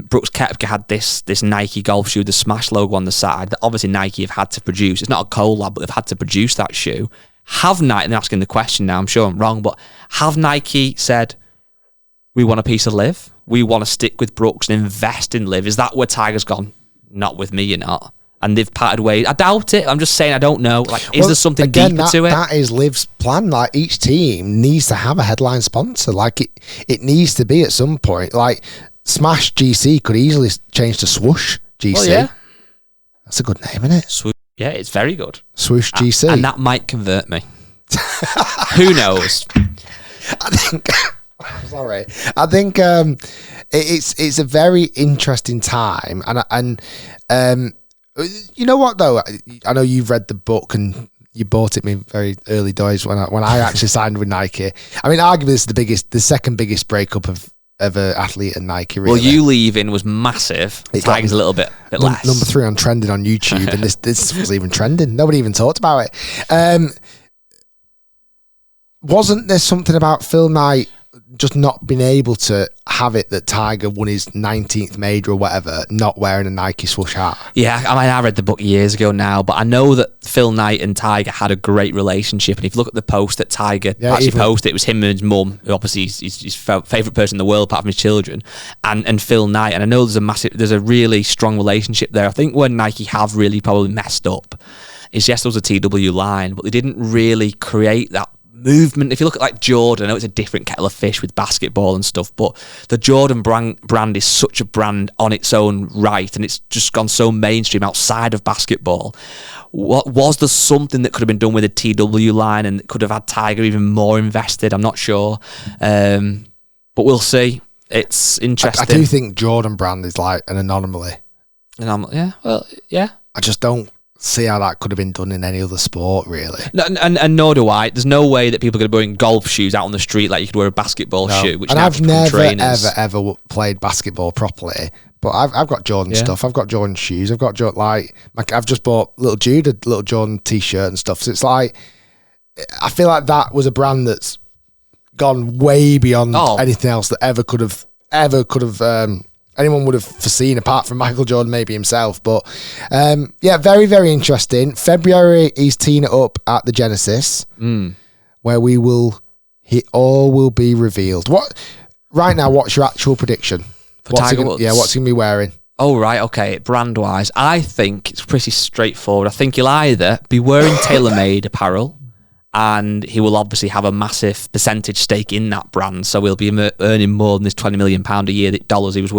Brooks Koepka had this Nike golf shoe, the Smash logo on the side, that obviously Nike have had to produce. It's not a collab, but they've had to produce that shoe. Have Nike, and they're asking the question now, I'm sure I'm wrong, but have Nike said, we want a piece of Liv? We want to stick with Brooks and invest in Liv? Is that where Tiger's gone? Not with me, you're not. And they've parted ways. I doubt it. I'm just saying I don't know. Like, is there something deeper to it? That is Liv's plan. Like, each team needs to have a headline sponsor. Like, it needs to be at some point. Like, Smash GC could easily change to Swoosh GC. Well, yeah. That's a good name, isn't it? Swoosh. Yeah, it's very good. Swoosh GC. And that might convert me. Who knows? I think... Sorry, I think it's a very interesting time, and you know what though? I know you've read the book and you bought it me very early days when I actually signed with Nike. I mean, arguably this is the second biggest breakup of an athlete at Nike. Really. Well, you leaving was massive. Tiger's a little bit less. Number 3 on trending on YouTube, and this was even trending. Nobody even talked about it. Wasn't there something about Phil Knight just not being able to have it that Tiger won his 19th major or whatever, not wearing a Nike swoosh hat? Yeah, I mean, I read the book years ago now, but I know that Phil Knight and Tiger had a great relationship. And if you look at the post that Tiger actually posted, it was him and his mum, who obviously is his favourite person in the world apart from his children, and Phil Knight. And I know there's a really strong relationship there. I think where Nike have really probably messed up is, yes, there was a TW line, but they didn't really create that movement. If you look at like Jordan, I know it's a different kettle of fish with basketball and stuff, but the Jordan brand is such a brand on its own right, and it's just gone so mainstream outside of basketball. Was there something that could have been done with a TW line and could have had Tiger even more invested? I'm not sure, but we'll see. It's interesting. I do think Jordan brand is like an anomaly. Yeah, well, yeah. I just don't see how that could have been done in any other sport, really. No, and nor do I. There's no way that people are going to be wearing golf shoes out on the street like you could wear a basketball shoe. Which and I've never, ever played basketball properly. But I've got Jordan stuff. I've got Jordan shoes. I've got Jordan, I've just bought little Jude a little Jordan t-shirt and stuff. So it's like, I feel like that was a brand that's gone way beyond anything else that ever could have anyone would have foreseen, apart from Michael Jordan, maybe himself. But very, very interesting. February, he's teeing it up at the Genesis, where all will be revealed. Right now, what's your actual prediction? For Tiger Woods? Yeah, what's he going to be wearing? Oh, right, okay. Brand-wise, I think it's pretty straightforward. I think he'll either be wearing TaylorMade apparel, and he will obviously have a massive percentage stake in that brand, so he'll be earning more than this $20 million a year dollars he was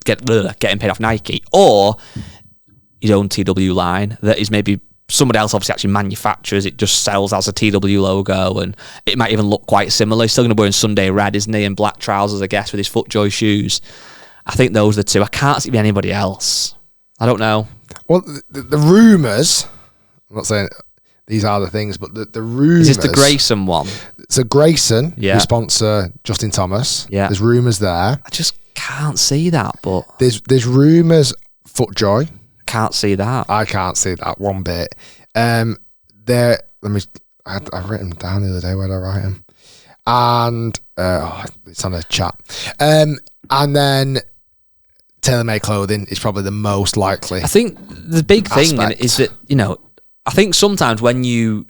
getting paid off Nike, or his own TW line that is maybe somebody else obviously actually manufactures it, just sells as a TW logo, and it might even look quite similar. He's still going to be wearing Sunday red, isn't he, and black trousers, I guess, with his FootJoy shoes. I think those are the two. I can't see anybody else. I don't know. Well, the rumours, I'm not saying these are the things, but the rumours... Is this the Grayson one? So Grayson, who sponsor Justin Thomas. Yeah. There's rumours there. I just Can't see that, but There's rumours. Footjoy. Can't see that. I can't see that one bit. I've written them down the other day. Where did I write them? And it's on a chat. And then tailor-made clothing is probably the most likely. I think the big thing aspect. is that, I think sometimes when you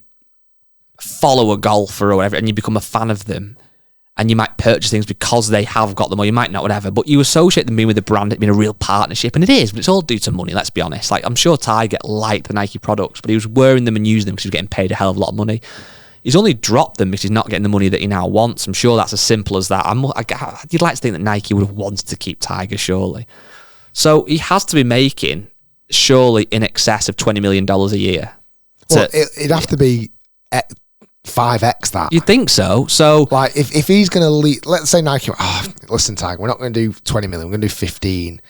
follow a golfer or whatever and you become a fan of them and you might purchase things because they have got them or you might not, whatever, but you associate them being with the brand, it being a real partnership, and it is, but it's all due to money, let's be honest. Like, I'm sure Tiger liked the Nike products, but he was wearing them and using them because he was getting paid a hell of a lot of money. He's only dropped them because he's not getting the money that he now wants. I'm sure that's as simple as that. You'd like to think that Nike would have wanted to keep Tiger, surely. So he has to be making, surely, in excess of $20 million a year. Well, it'd have to be 5x that. You'd think so. So, like, if he's going to lead, let's say Nike, listen, Tiger, we're not going to do 20 million, we're going to do 15.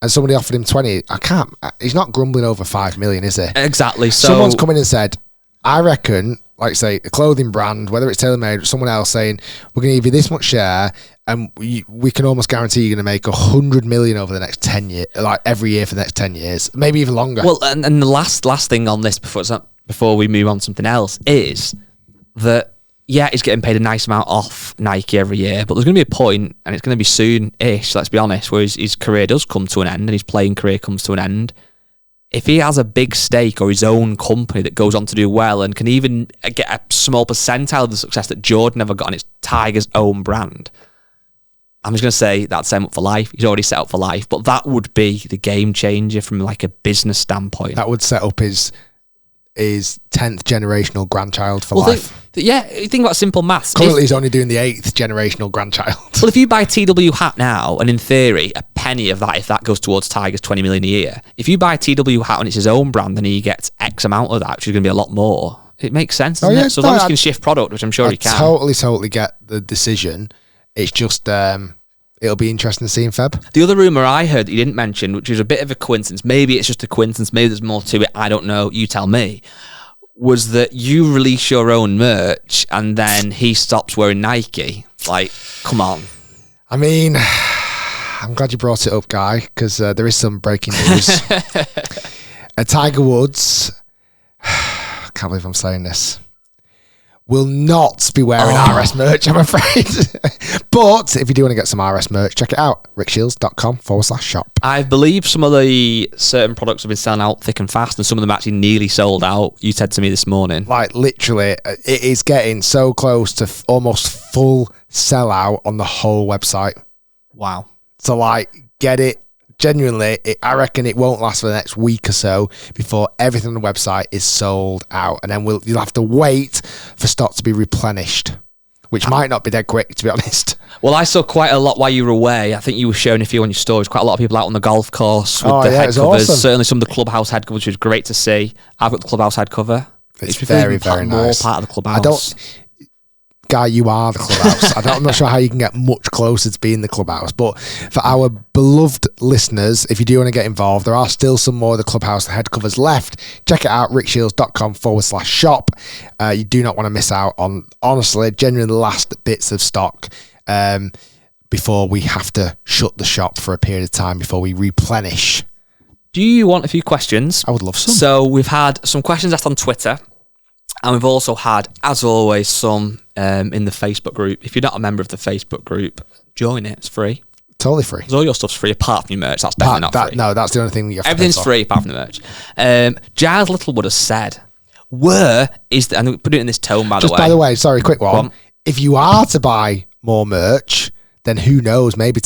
And somebody offered him 20. He's not grumbling over 5 million, is he? Exactly. So someone's come in and said, I reckon, like, say, a clothing brand, whether it's TaylorMade or someone else saying, we're going to give you this much share and we can almost guarantee you're going to make 100 million over the next 10 years, like every year for the next 10 years, maybe even longer. Well, and the last thing on this before we move on to something else is that, yeah, he's getting paid a nice amount off Nike every year, but there's going to be a point, and it's going to be soon-ish, let's be honest, where his career does come to an end and his playing career comes to an end. If he has a big stake or his own company that goes on to do well and can even get a small percentile of the success that Jordan never got, and it's Tiger's own brand, I'm just going to say that's set him up for life. He's already set up for life, but that would be the game changer from like a business standpoint. That would set up his 10th generational grandchild for life. Think about simple maths. Currently, he's only doing the 8th generational grandchild. Well, if you buy a TW hat now, and in theory, a penny of that, if that goes towards Tiger's 20 million a year, if you buy a TW hat and it's his own brand, then he gets X amount of that, which is going to be a lot more. It makes sense, doesn't it? So as long as he can shift product, which I'm sure he can. Totally get the decision. It's just, it'll be interesting to see in Feb. The other rumour I heard that you didn't mention, which is a bit of a coincidence, maybe it's just a coincidence, maybe there's more to it, I don't know, you tell me, was that you release your own merch and then he stops wearing Nike. Like, come on. I mean, I'm glad you brought it up, Guy, because there is some breaking news. Tiger Woods, I can't believe I'm saying this, will not be wearing RS merch, I'm afraid. But if you do want to get some RS merch, check it out. rickshiels.com/shop. I believe some of the certain products have been selling out thick and fast, and some of them actually nearly sold out. You said to me this morning. Like, literally, it is getting so close to almost full sellout on the whole website. Wow. So, like, get it. Genuinely, I reckon it won't last for the next week or so before everything on the website is sold out. And then you'll have to wait for stock to be replenished, which might not be dead quick, to be honest. Well, I saw quite a lot while you were away. I think you were showing a few on your stories. Quite a lot of people out on the golf course with the head covers. Awesome. Certainly some of the clubhouse head covers, which was great to see. I've got the clubhouse head cover. It's very, very nice. More part of the clubhouse. Guy, you are the clubhouse. I'm not sure how you can get much closer to being the clubhouse, but for our beloved listeners, if you do want to get involved, there are still some more of the clubhouse head covers left. Check it out, rickshiels.com/shop. You do not want to miss out on, honestly, genuinely the last bits of stock before we have to shut the shop for a period of time before we replenish. Do you want a few questions? I would love some. So we've had some questions asked on Twitter. And we've also had, as always, some in the Facebook group. If you're not a member of the Facebook group, join it. It's free. Totally free. 'Cause all your stuff's free apart from your merch. That's definitely not free. No, that's the only thing you have to Everything's free apart from the merch. Giles Littlewood has said, where is the... And we put it in this tone, by the way. Just by the way, sorry, quick one. If you are to buy more merch, then who knows? Maybe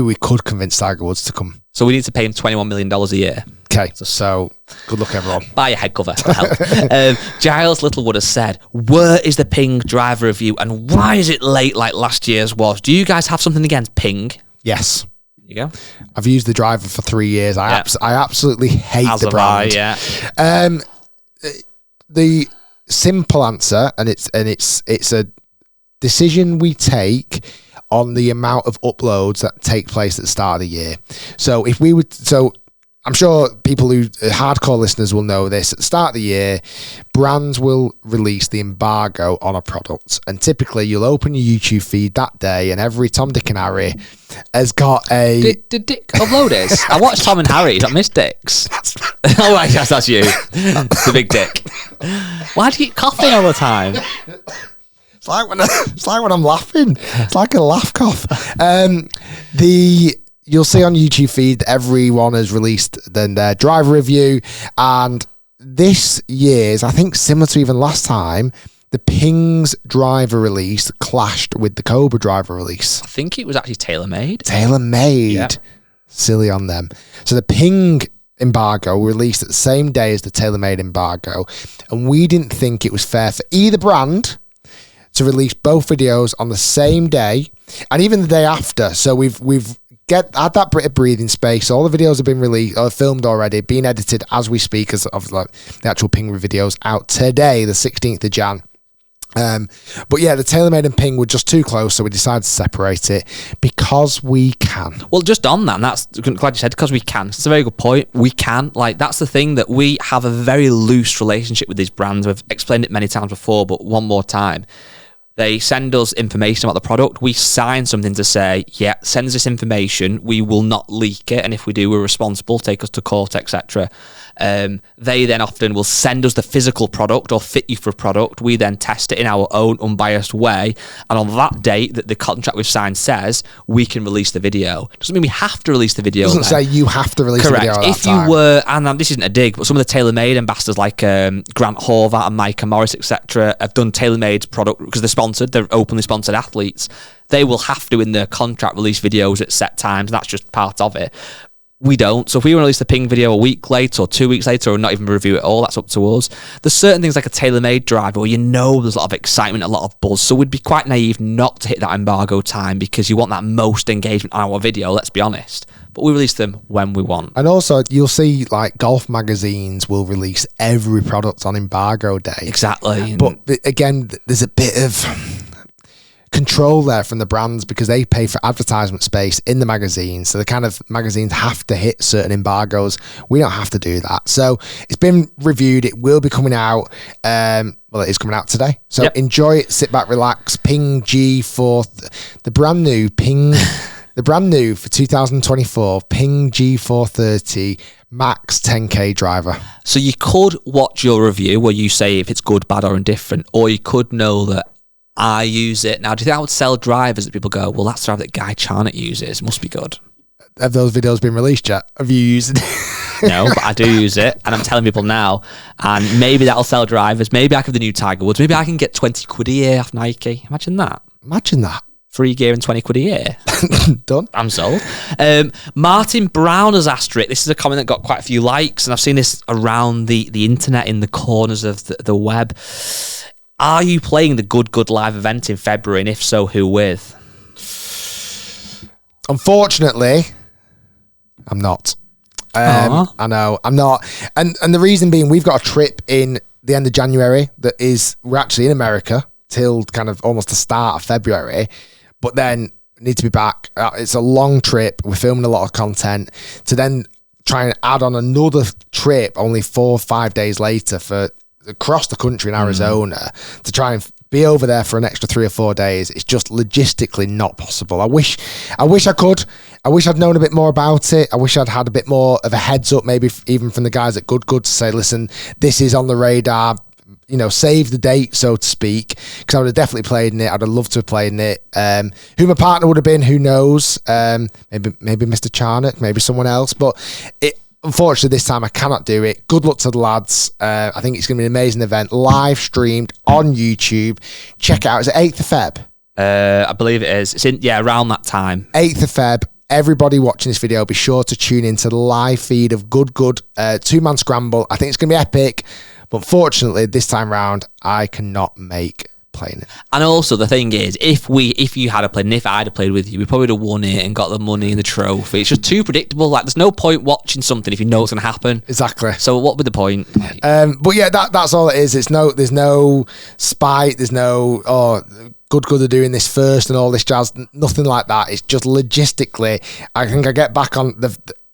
we could convince Tiger Woods to come. So we need to pay him $21 million a year. Okay, so good luck, everyone. Buy a head cover. That'll help. Giles Littlewood has said, where is the Ping driver review and why is it late like last year's was? Do you guys have something against Ping? Yes. There you go. I've used the driver for 3 years. I absolutely hate the brand. The simple answer, and it's a decision we take on the amount of uploads that take place at the start of the year. So if we would, I'm sure people who hardcore listeners will know this. At the start of the year, brands will release the embargo on a product, and typically you'll open your YouTube feed that day, and every Tom, Dick, and Harry has got a. Did Dick upload this? I watched Tom and Harry. Not Miss Dick's. Oh my gosh, that's you. The big dick. Why do you keep coughing all the time? It's like when I'm laughing. It's like a laugh cough. You'll see on YouTube feed that everyone has released their driver review, and this year's, I think similar to even last time, the Ping's driver release clashed with the Cobra driver release. I think it was actually tailor-made. Yeah. Silly on them. So the Ping embargo released at the same day as the TaylorMade embargo, and we didn't think it was fair for either brand to release both videos on the same day and even the day after. So we've had that bit of breathing space. All the videos have been released or filmed already, being edited as we speak, as of like the actual Ping videos out today, the 16th of Jan. But yeah, the TaylorMade and Ping were just too close, so we decided to separate it because we can. Well, just on that, and that's glad you said because we can. It's a very good point. We can. Like, that's the thing, that we have a very loose relationship with these brands. We've explained it many times before, but one more time. They send us information about the product. We sign something to say, yeah, send us this information. We will not leak it. And if we do, we're responsible. Take us to court, etc. They then often will send us the physical product or fit you for a product. We then test it in our own unbiased way. And on that date that the contract we've signed says, we can release the video. Doesn't mean we have to release the video. Doesn't say you have to release Correct. the video at if that time. You were, and this isn't a dig, but some of the TaylorMade ambassadors like Grant Horvath and Micah Morris, etc., have done TaylorMade product because they're sponsored. They're openly sponsored athletes. They will have to, in their contract, release videos at set times. And that's just part of it. We don't. So if we release the Ping video a week later or 2 weeks later or not even review it at all, that's up to us. There's certain things like a TaylorMade driver where there's a lot of excitement, a lot of buzz. So we'd be quite naive not to hit that embargo time because you want that most engagement on our video, let's be honest. But we release them when we want. And also, you'll see like golf magazines will release every product on embargo day. Exactly. But again, there's a bit of control there from the brands because they pay for advertisement space in the magazine. So the kind of magazines have to hit certain embargoes. We don't have to do that. So it's been reviewed. It will be coming out. Well, it is coming out today. So Enjoy it. Sit back, relax. Ping G4, the brand new Ping, the brand new for 2024 Ping G430 Max 10K driver. So you could watch your review where you say if it's good, bad, or indifferent, or you could know that I use it. Now, do you think I would sell drivers that people go, well, that's the driver that Guy Charnock uses, must be good? Have those videos been released yet? Have you used it? No, but I do use it, and I'm telling people now, and maybe that'll sell drivers. Maybe I can have the new Tiger Woods. Maybe I can get 20 quid a year off Nike. Imagine that. Imagine that. Free gear and 20 quid a year. Done. I'm sold. Martin Brown has asked it. This is a comment that got quite a few likes, and I've seen this around the internet in the corners of the web. Are you playing the Good live event in February? And if so, who with? Unfortunately, I'm not. I know, I'm not. And the reason being, we've got a trip in the end of January we're actually in America till kind of almost the start of February, but then need to be back. It's a long trip. We're filming a lot of content to then try and add on another trip only 4 or 5 days later for across the country in Arizona to try and be over there for an extra 3 or 4 days. It's just logistically not possible. I wish I could. I wish I'd known a bit more about it. I wish I'd had a bit more of a heads up, maybe even from the guys at Good to say, listen, this is on the radar. Save the date, so to speak, because I would have definitely played in it. I'd have loved to have played in it. Who my partner would have been, who knows? Maybe Mr. Charnock, maybe someone else. But unfortunately, this time I cannot do it. Good luck to the lads. I think it's going to be an amazing event, live streamed on YouTube. Check it out. Is it 8th of Feb? I believe it is. It's around that time. 8th of Feb. Everybody watching this video, be sure to tune into the live feed of Good 2-man scramble. I think it's going to be epic. But unfortunately, this time round, I cannot make playing it. And also, the thing is, if you had played and if I'd have played with you, we probably would have won it and got the money and the trophy. It's just too predictable. Like, there's no point watching something if you know what's going to happen. Exactly. So what would be the point? But yeah, that's all it is. There's no spite. There's no, Good are doing this first and all this jazz. Nothing like that. It's just logistically, I think I get back on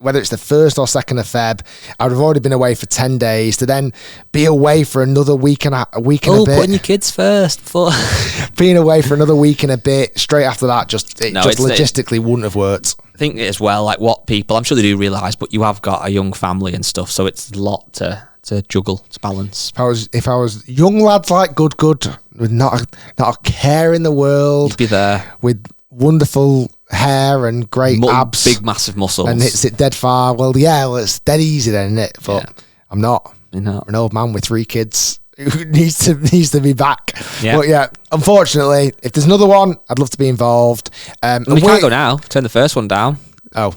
whether it's the 1st or 2nd of Feb, I would have already been away for 10 days to then be away for another week and a bit. Putting your kids first. Being away for another week and a bit straight after that, logistically wouldn't have worked. I think as well, like what people, I'm sure they do realise, but you have got a young family and stuff, so it's a lot to juggle, to balance. If I was young lads like Good with not a care in the world, you'd be there with wonderful hair and great abs, big massive muscles, and hits it dead far. Well, it's dead easy then, isn't it? But I'm not. I'm an old man with 3 kids who needs to be back. Yeah. But unfortunately, if there's another one, I'd love to be involved. We can't go now. Turn the first one down. Oh,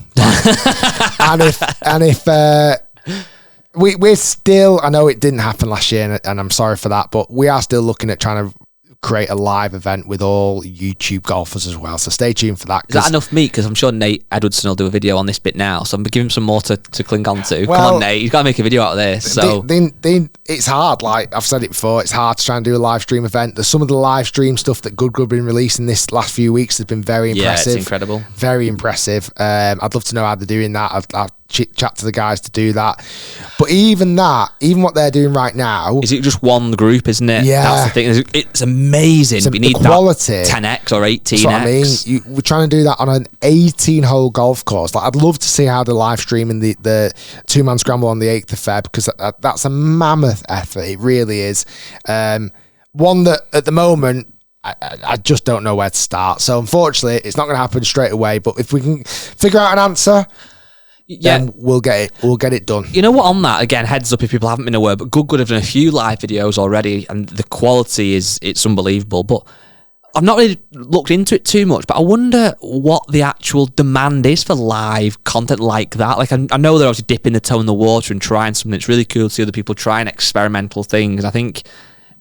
and if we're still, I know it didn't happen last year, and I'm sorry for that, but we are still looking at trying to create a live event with all YouTube golfers as well. So stay tuned for that. Is that enough meat? Because I'm sure Nate Edwardson will do a video on this bit now. So I'm giving him some more to cling on to. Well, come on, Nate. You've got to make a video out of this. So it's hard. Like I've said it before, it's hard to try and do a live stream event. There's some of the live stream stuff that Good have been releasing this last few weeks has been very impressive. Yeah, it's incredible. Very impressive. I'd love to know how they're doing that. I'd chat to the guys to do that. But even what they're doing right now, is it just one group, isn't it? Yeah, that's the thing. It's amazing. We need quality, that 10x or 18x. That's what I mean. We're trying to do that on an 18-hole golf course. Like I'd love to see how they're live streaming the 2-man scramble on the 8th of Feb, because that's a mammoth effort. It really is. One that at the moment I just don't know where to start. So unfortunately, it's not going to happen straight away. But if we can figure out an answer, then we'll get it done. You know what, on that, again, heads up if people haven't been aware, but Good have done a few live videos already, and the quality it's unbelievable. But I've not really looked into it too much, but I wonder what the actual demand is for live content like that. Like, I know they're obviously dipping the toe in the water and trying something. It's really cool to see other people trying experimental things. I think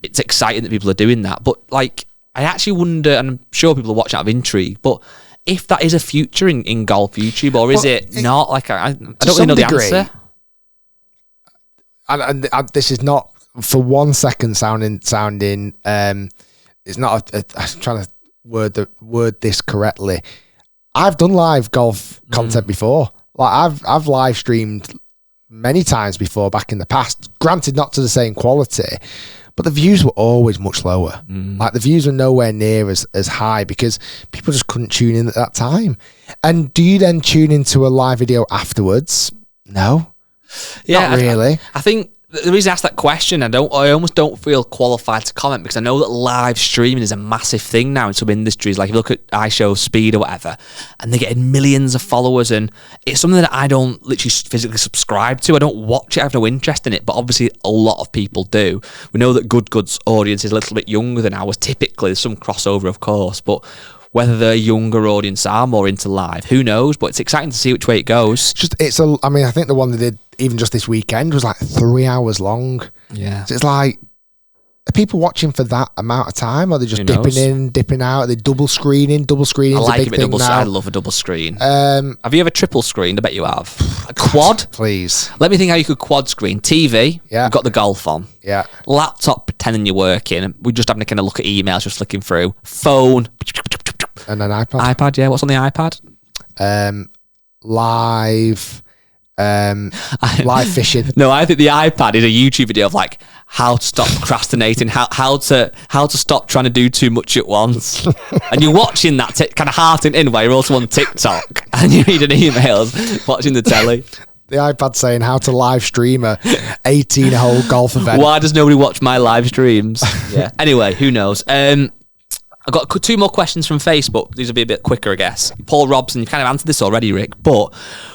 it's exciting that people are doing that. But, like, I actually wonder, and I'm sure people are watching out of intrigue, but if that is a future in golf YouTube, or is it not? Like, I don't really know the answer. And this is not for 1 second sounding. It's not. I'm trying to word this correctly. I've done live golf content before. Like I've live streamed many times before back in the past. Granted, not to the same quality, but the views were always much lower. Like the views were nowhere near as high because people just couldn't tune in at that time. And do you then tune into a live video afterwards? No, not really. I think the reason I asked that question, I almost don't feel qualified to comment, because I know that live streaming is a massive thing now in some industries. Like if you look at iShow Speed or whatever, and they're getting millions of followers, and it's something that I don't literally physically subscribe to. I don't watch it. I have no interest in it, but obviously a lot of people do. We know that Good's audience is a little bit younger than ours. Typically, there's some crossover, of course, but whether the younger audience are more into live, who knows? But it's exciting to see which way it goes. I think the one they did even just this weekend was like 3 hours long. Yeah. So it's like, are people watching for that amount of time? Or are they just dipping in, dipping out? Are they double screening? Double screening is a big thing now. I love a double screen. Have you ever triple screened? I bet you have. A quad? Please. Let me think how you could quad screen. TV. Yeah. You've got the golf on. Yeah. Laptop pretending you're working. We're just having to kind of look at emails, just flicking through. Phone. And an iPad. iPad, yeah. What's on the iPad? Live fishing. No, I think the iPad is a YouTube video of like how to stop procrastinating, how to stop trying to do too much at once. And you're watching that kind of hearting in while you're also on TikTok and you're reading emails, watching the telly. The iPad saying how to live stream a 18-hole golf event. Why does nobody watch my live streams? Yeah. Anyway, who knows? I've got 2 more questions from Facebook. These will be a bit quicker, I guess. Paul Robson, you've kind of answered this already, Rick, but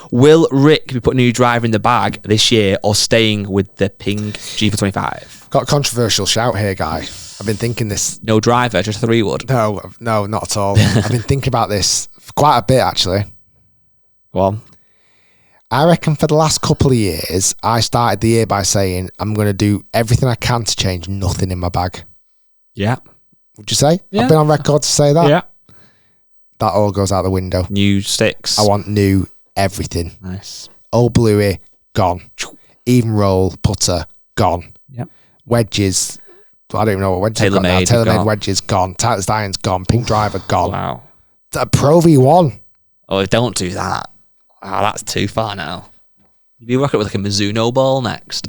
will Rick be putting a new driver in the bag this year or staying with the Ping G425? Got a controversial shout here, guy. I've been thinking this. No driver, just a 3-wood? No, not at all. I've been thinking about this for quite a bit, actually. Go on. I reckon for the last couple of years, I started the year by saying I'm going to do everything I can to change nothing in my bag. Yeah. Would you say? Yeah. I've been on record to say that. Yeah. That all goes out the window. New sticks. I want new everything. Nice. Old Bluey, gone. Even roll, putter, gone. Yep. Wedges, I don't even know what wedges I've got now. TaylorMade TaylorMade wedges, gone. Tightest irons, gone. Pink driver, gone. Wow. Pro V1. Oh, don't do that. Wow, that's too far now. You rock it with like a Mizuno ball next.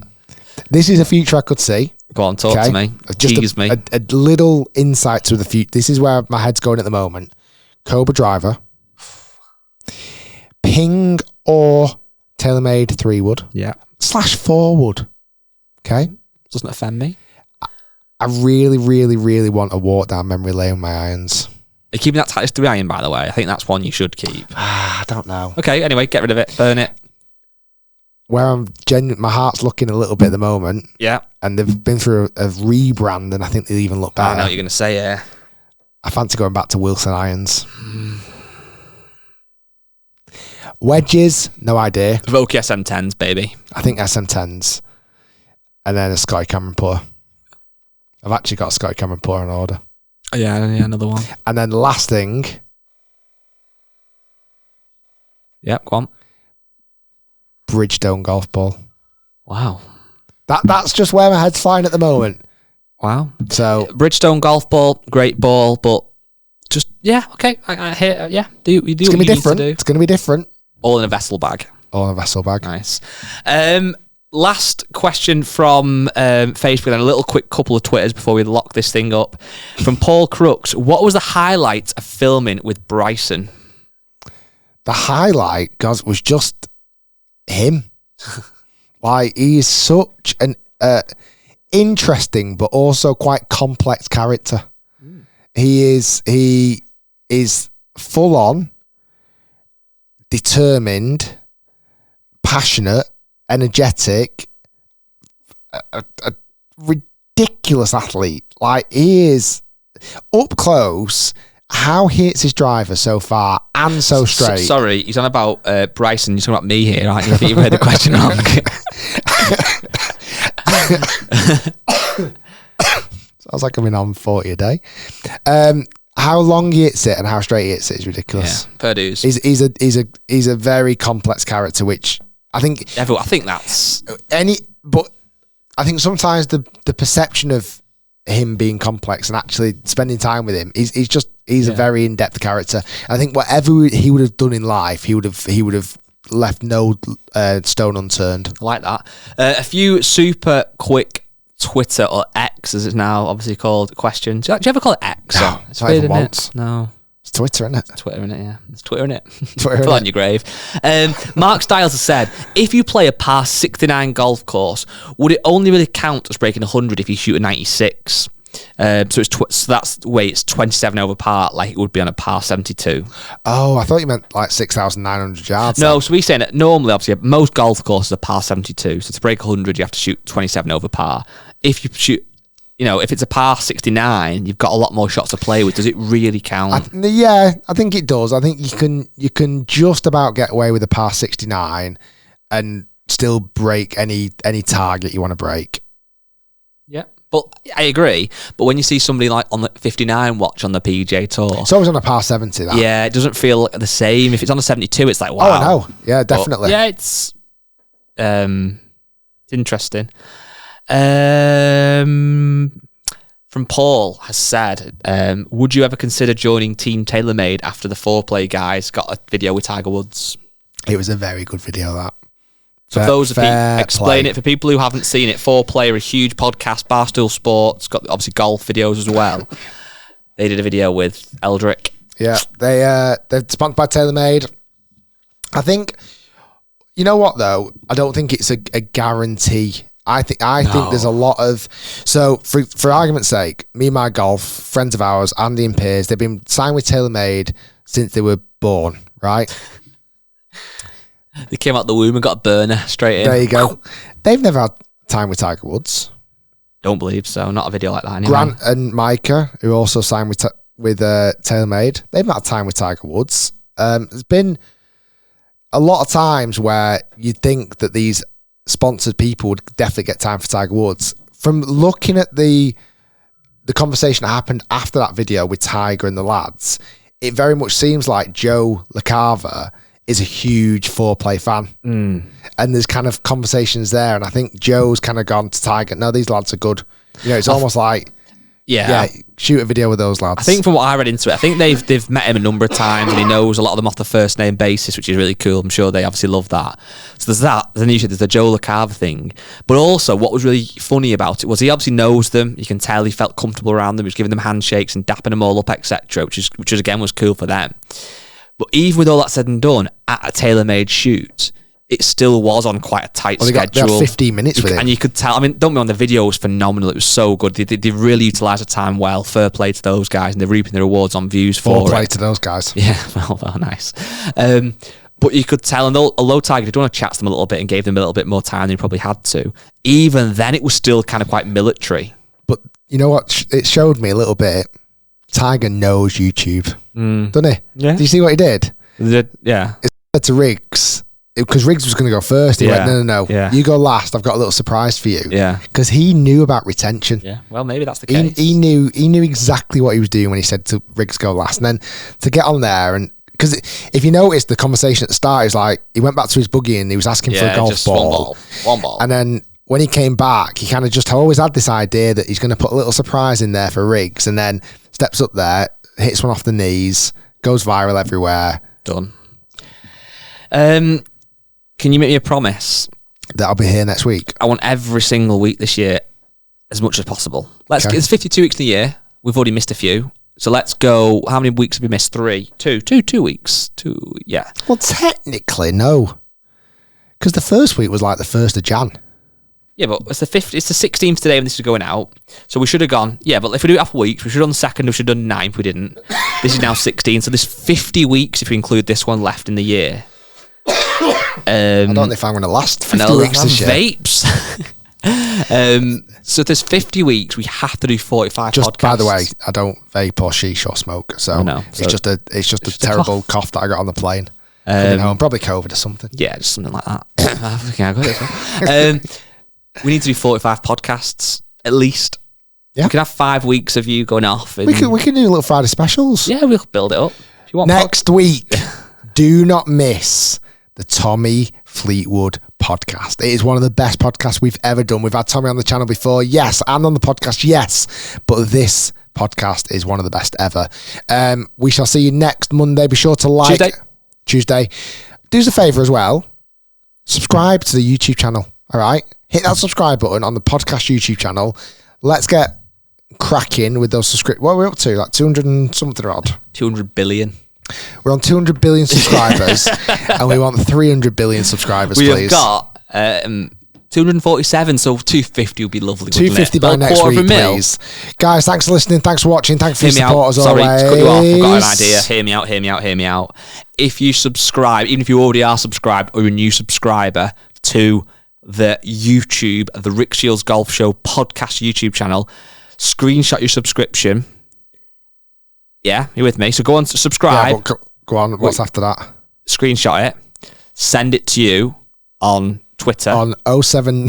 This is a future I could see. Go on, talk to me. Tease me. A little insight to the future. This is where my head's going at the moment. Cobra driver, Ping or TaylorMade 3-wood. Yeah. /4 wood. Okay. Doesn't offend me. I really, really, really want to walk down memory lane with my irons. Are you keeping that tightest 3 iron, by the way? I think that's one you should keep. I don't know. Okay, anyway, get rid of it. Burn it. Where my heart's looking a little bit at the moment. Yeah. And they've been through a rebrand, and I think they even look better. I know what you're going to say, yeah. I fancy going back to Wilson irons. Wedges, no idea. Vokey SM10s, baby. I think SM10s. And then a Scotty Cameron putter. I've actually got a Scotty Cameron putter on order. Oh, yeah, another one. And then the last thing. Yep, go on. Bridgestone golf ball. Wow. That's just where my head's flying at the moment. Wow. So Bridgestone golf ball, great ball, but just okay. I hear you do. It's gonna be different. It's gonna be different. All in a vessel bag. All in a vessel bag. Nice. Last question from Facebook, and a little quick couple of Twitters before we lock this thing up. From Paul Crooks, what was the highlight of filming with Bryson? The highlight, guys, was just him. Like, he is such an interesting but also quite complex character. He is full on, determined, passionate, energetic, a ridiculous athlete. Like, he is up close. How he hits his driver so far and so straight. Sorry, he's on about Bryson. You're talking about me here, aren't you? I think you've read the question wrong. Sounds like I'm in on 40 a day. How long he hits it and how straight he hits it is ridiculous. Yeah, fair dues. He's a very complex character, which I think that's but I think sometimes the perception of him being complex and actually spending time with him, he's a very in-depth character. I think whatever he would have done in life, he would have left no stone unturned. I like that. A few super quick Twitter, or X as it's now obviously called, questions. Do you ever call it X? No, it's weird, isn't once. it? No. It's Twitter, isn't it? Twitter, innit? Yeah. It's Twitter, innit? Twitter, Put on your grave. Mark Styles has said, if you play a par 69 golf course, would it only really count as breaking 100 if you shoot a 96? So that's the way it's 27 over par, like it would be on a par 72. Oh, I thought you meant like 6,900 yards. No, so we're saying that normally, obviously, most golf courses are par 72. So to break 100, you have to shoot 27 over par. If you shoot, if it's a par 69, you've got a lot more shots to play with. Does it really count? I think it does. I think you can just about get away with a par 69 and still break any target you want to break. Yeah. But I agree. But when you see somebody like on the 59 watch on the PGA Tour, it's always on a par 70. That. Yeah, it doesn't feel the same. If it's on a 72, it's like, wow. Oh, I know. Yeah, definitely. But yeah, it's interesting. From Paul has said, would you ever consider joining Team TaylorMade after the Foreplay guys got a video with Tiger Woods? It was a very good video, that. So those explain it for people who haven't seen it. Foreplay are a huge podcast, Barstool Sports, got obviously golf videos as well. They did a video with Eldrick. Yeah, they're sponsored by TaylorMade. I think, you know what though? I don't think it's a guarantee. I think there's a lot of, so for argument's sake, me and my golf friends of ours, Andy and Piers, they've been signed with TaylorMade since they were born, right? They came out the womb and got a burner straight in. There you go. They've never had time with Tiger Woods. Don't believe so. Not a video like that anyway. Grant and Micah, who also signed with TaylorMade, they've not had time with Tiger Woods. There's been a lot of times where you'd think that these sponsored people would definitely get time for Tiger Woods. From looking at the conversation that happened after that video with Tiger and the lads, it very much seems like Joe LaCava is a huge Foreplay fan. And there's kind of conversations there, and I think Joe's kind of gone to Tiger, no, these lads are good. It's almost like Yeah. Shoot a video with those lads. I think from what I read into it, I think they've met him a number of times and he knows a lot of them off the first name basis, which is really cool. I'm sure they obviously love that. So there's that. Then you said there's the Joe LaCava thing. But also what was really funny about it was he obviously knows them. You can tell he felt comfortable around them. He was giving them handshakes and dapping them all up, etc., which again was cool for them. But even with all that said and done, at a tailor-made shoot, it still was on quite a tight schedule. They had 15 minutes with it. And you could tell, I mean, don't be on the video was phenomenal. It was so good. They really utilised the time well. Fair play to those guys. And they're reaping their rewards on views for it. Fair play to those guys. Yeah, well, nice. But you could tell, and although Tiger did want to chat to them a little bit and gave them a little bit more time than he probably had to, even then it was still kind of quite military. But you know what? It showed me a little bit. Tiger knows YouTube, doesn't he? Yeah. Do you see what he did? Yeah. It said to Riggs, because Riggs was going to go first. He went, no. Yeah. You go last. I've got a little surprise for you. Yeah. Because he knew about retention. Yeah. Well, maybe that's the case. He knew exactly what he was doing when he said to Riggs go last. And then to get on there, and because if you notice the conversation at the start, is like he went back to his buggy and he was asking for a golf ball. One ball. And then when he came back, he kind of just always had this idea that he's going to put a little surprise in there for Riggs, and then steps up there, hits one off the knees, goes viral everywhere. Done. Can you make me a promise that I'll be here next week? I want every single week this year as much as possible. It's 52 weeks in the year. We've already missed a few. So let's go. How many weeks have we missed? 3, 2 weeks. 2, yeah. Well, technically, no. Because the first week was like the 1st of Jan. Yeah, but it's the 16th today when this is going out. So we should have gone, yeah, but if we do it half weeks, we should have done the 2nd, we should have done 9th, we didn't. This is now 16, so there's 50 weeks if we include this one left in the year. I don't know if I'm going to last 50 weeks this year. Vapes. So there's 50 weeks, we have to do 45 podcasts. By the way, I don't vape or sheesh or smoke, so it's just a terrible cough that I got on the plane. Coming home, probably COVID or something. Yeah, just something like that. I got it. We need to do 45 podcasts, at least. Yeah. We can have 5 weeks of you going off. We can do little Friday specials. Yeah, we'll build it up. If you want next week, do not miss the Tommy Fleetwood podcast. It is one of the best podcasts we've ever done. We've had Tommy on the channel before, yes, and on the podcast, yes. But this podcast is one of the best ever. We shall see you next Monday. Be sure to like... Tuesday. Do us a favour as well. Subscribe to the YouTube channel, all right? Hit that subscribe button on the podcast YouTube channel. Let's get cracking with those subscriptions. What are we up to? Like 200 and something odd? 200 billion. We're on 200 billion subscribers and we want 300 billion subscribers, please. We've got 247, so 250 would be lovely. 250 by next week, please. Guys, thanks for listening. Thanks for watching. Thanks for your support as always. Sorry to cut you off. I've got an idea. Hear me out. If you subscribe, even if you already are subscribed or a new subscriber to the YouTube, the Rick Shiels Golf Show podcast YouTube channel, screenshot your subscription. Yeah, you with me? So go on to subscribe. Yeah, go on. What's after that? Screenshot it. Send it to you on Twitter. On 07.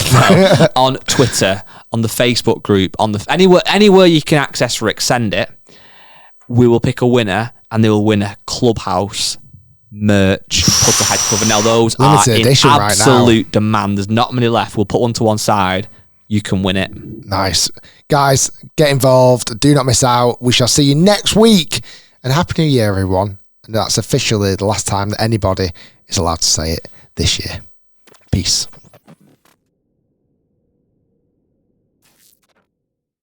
On Twitter, on the Facebook group, on the anywhere you can access Rick, send it. We will pick a winner and they will win a Clubhouse merch put a head cover. Now those limited are in edition absolute right demand. There's not many left. We'll put one to one side. You can win it. Nice. Guys, get involved. Do not miss out. We shall see you next week. And Happy New Year, everyone. And that's officially the last time that anybody is allowed to say it this year. Peace.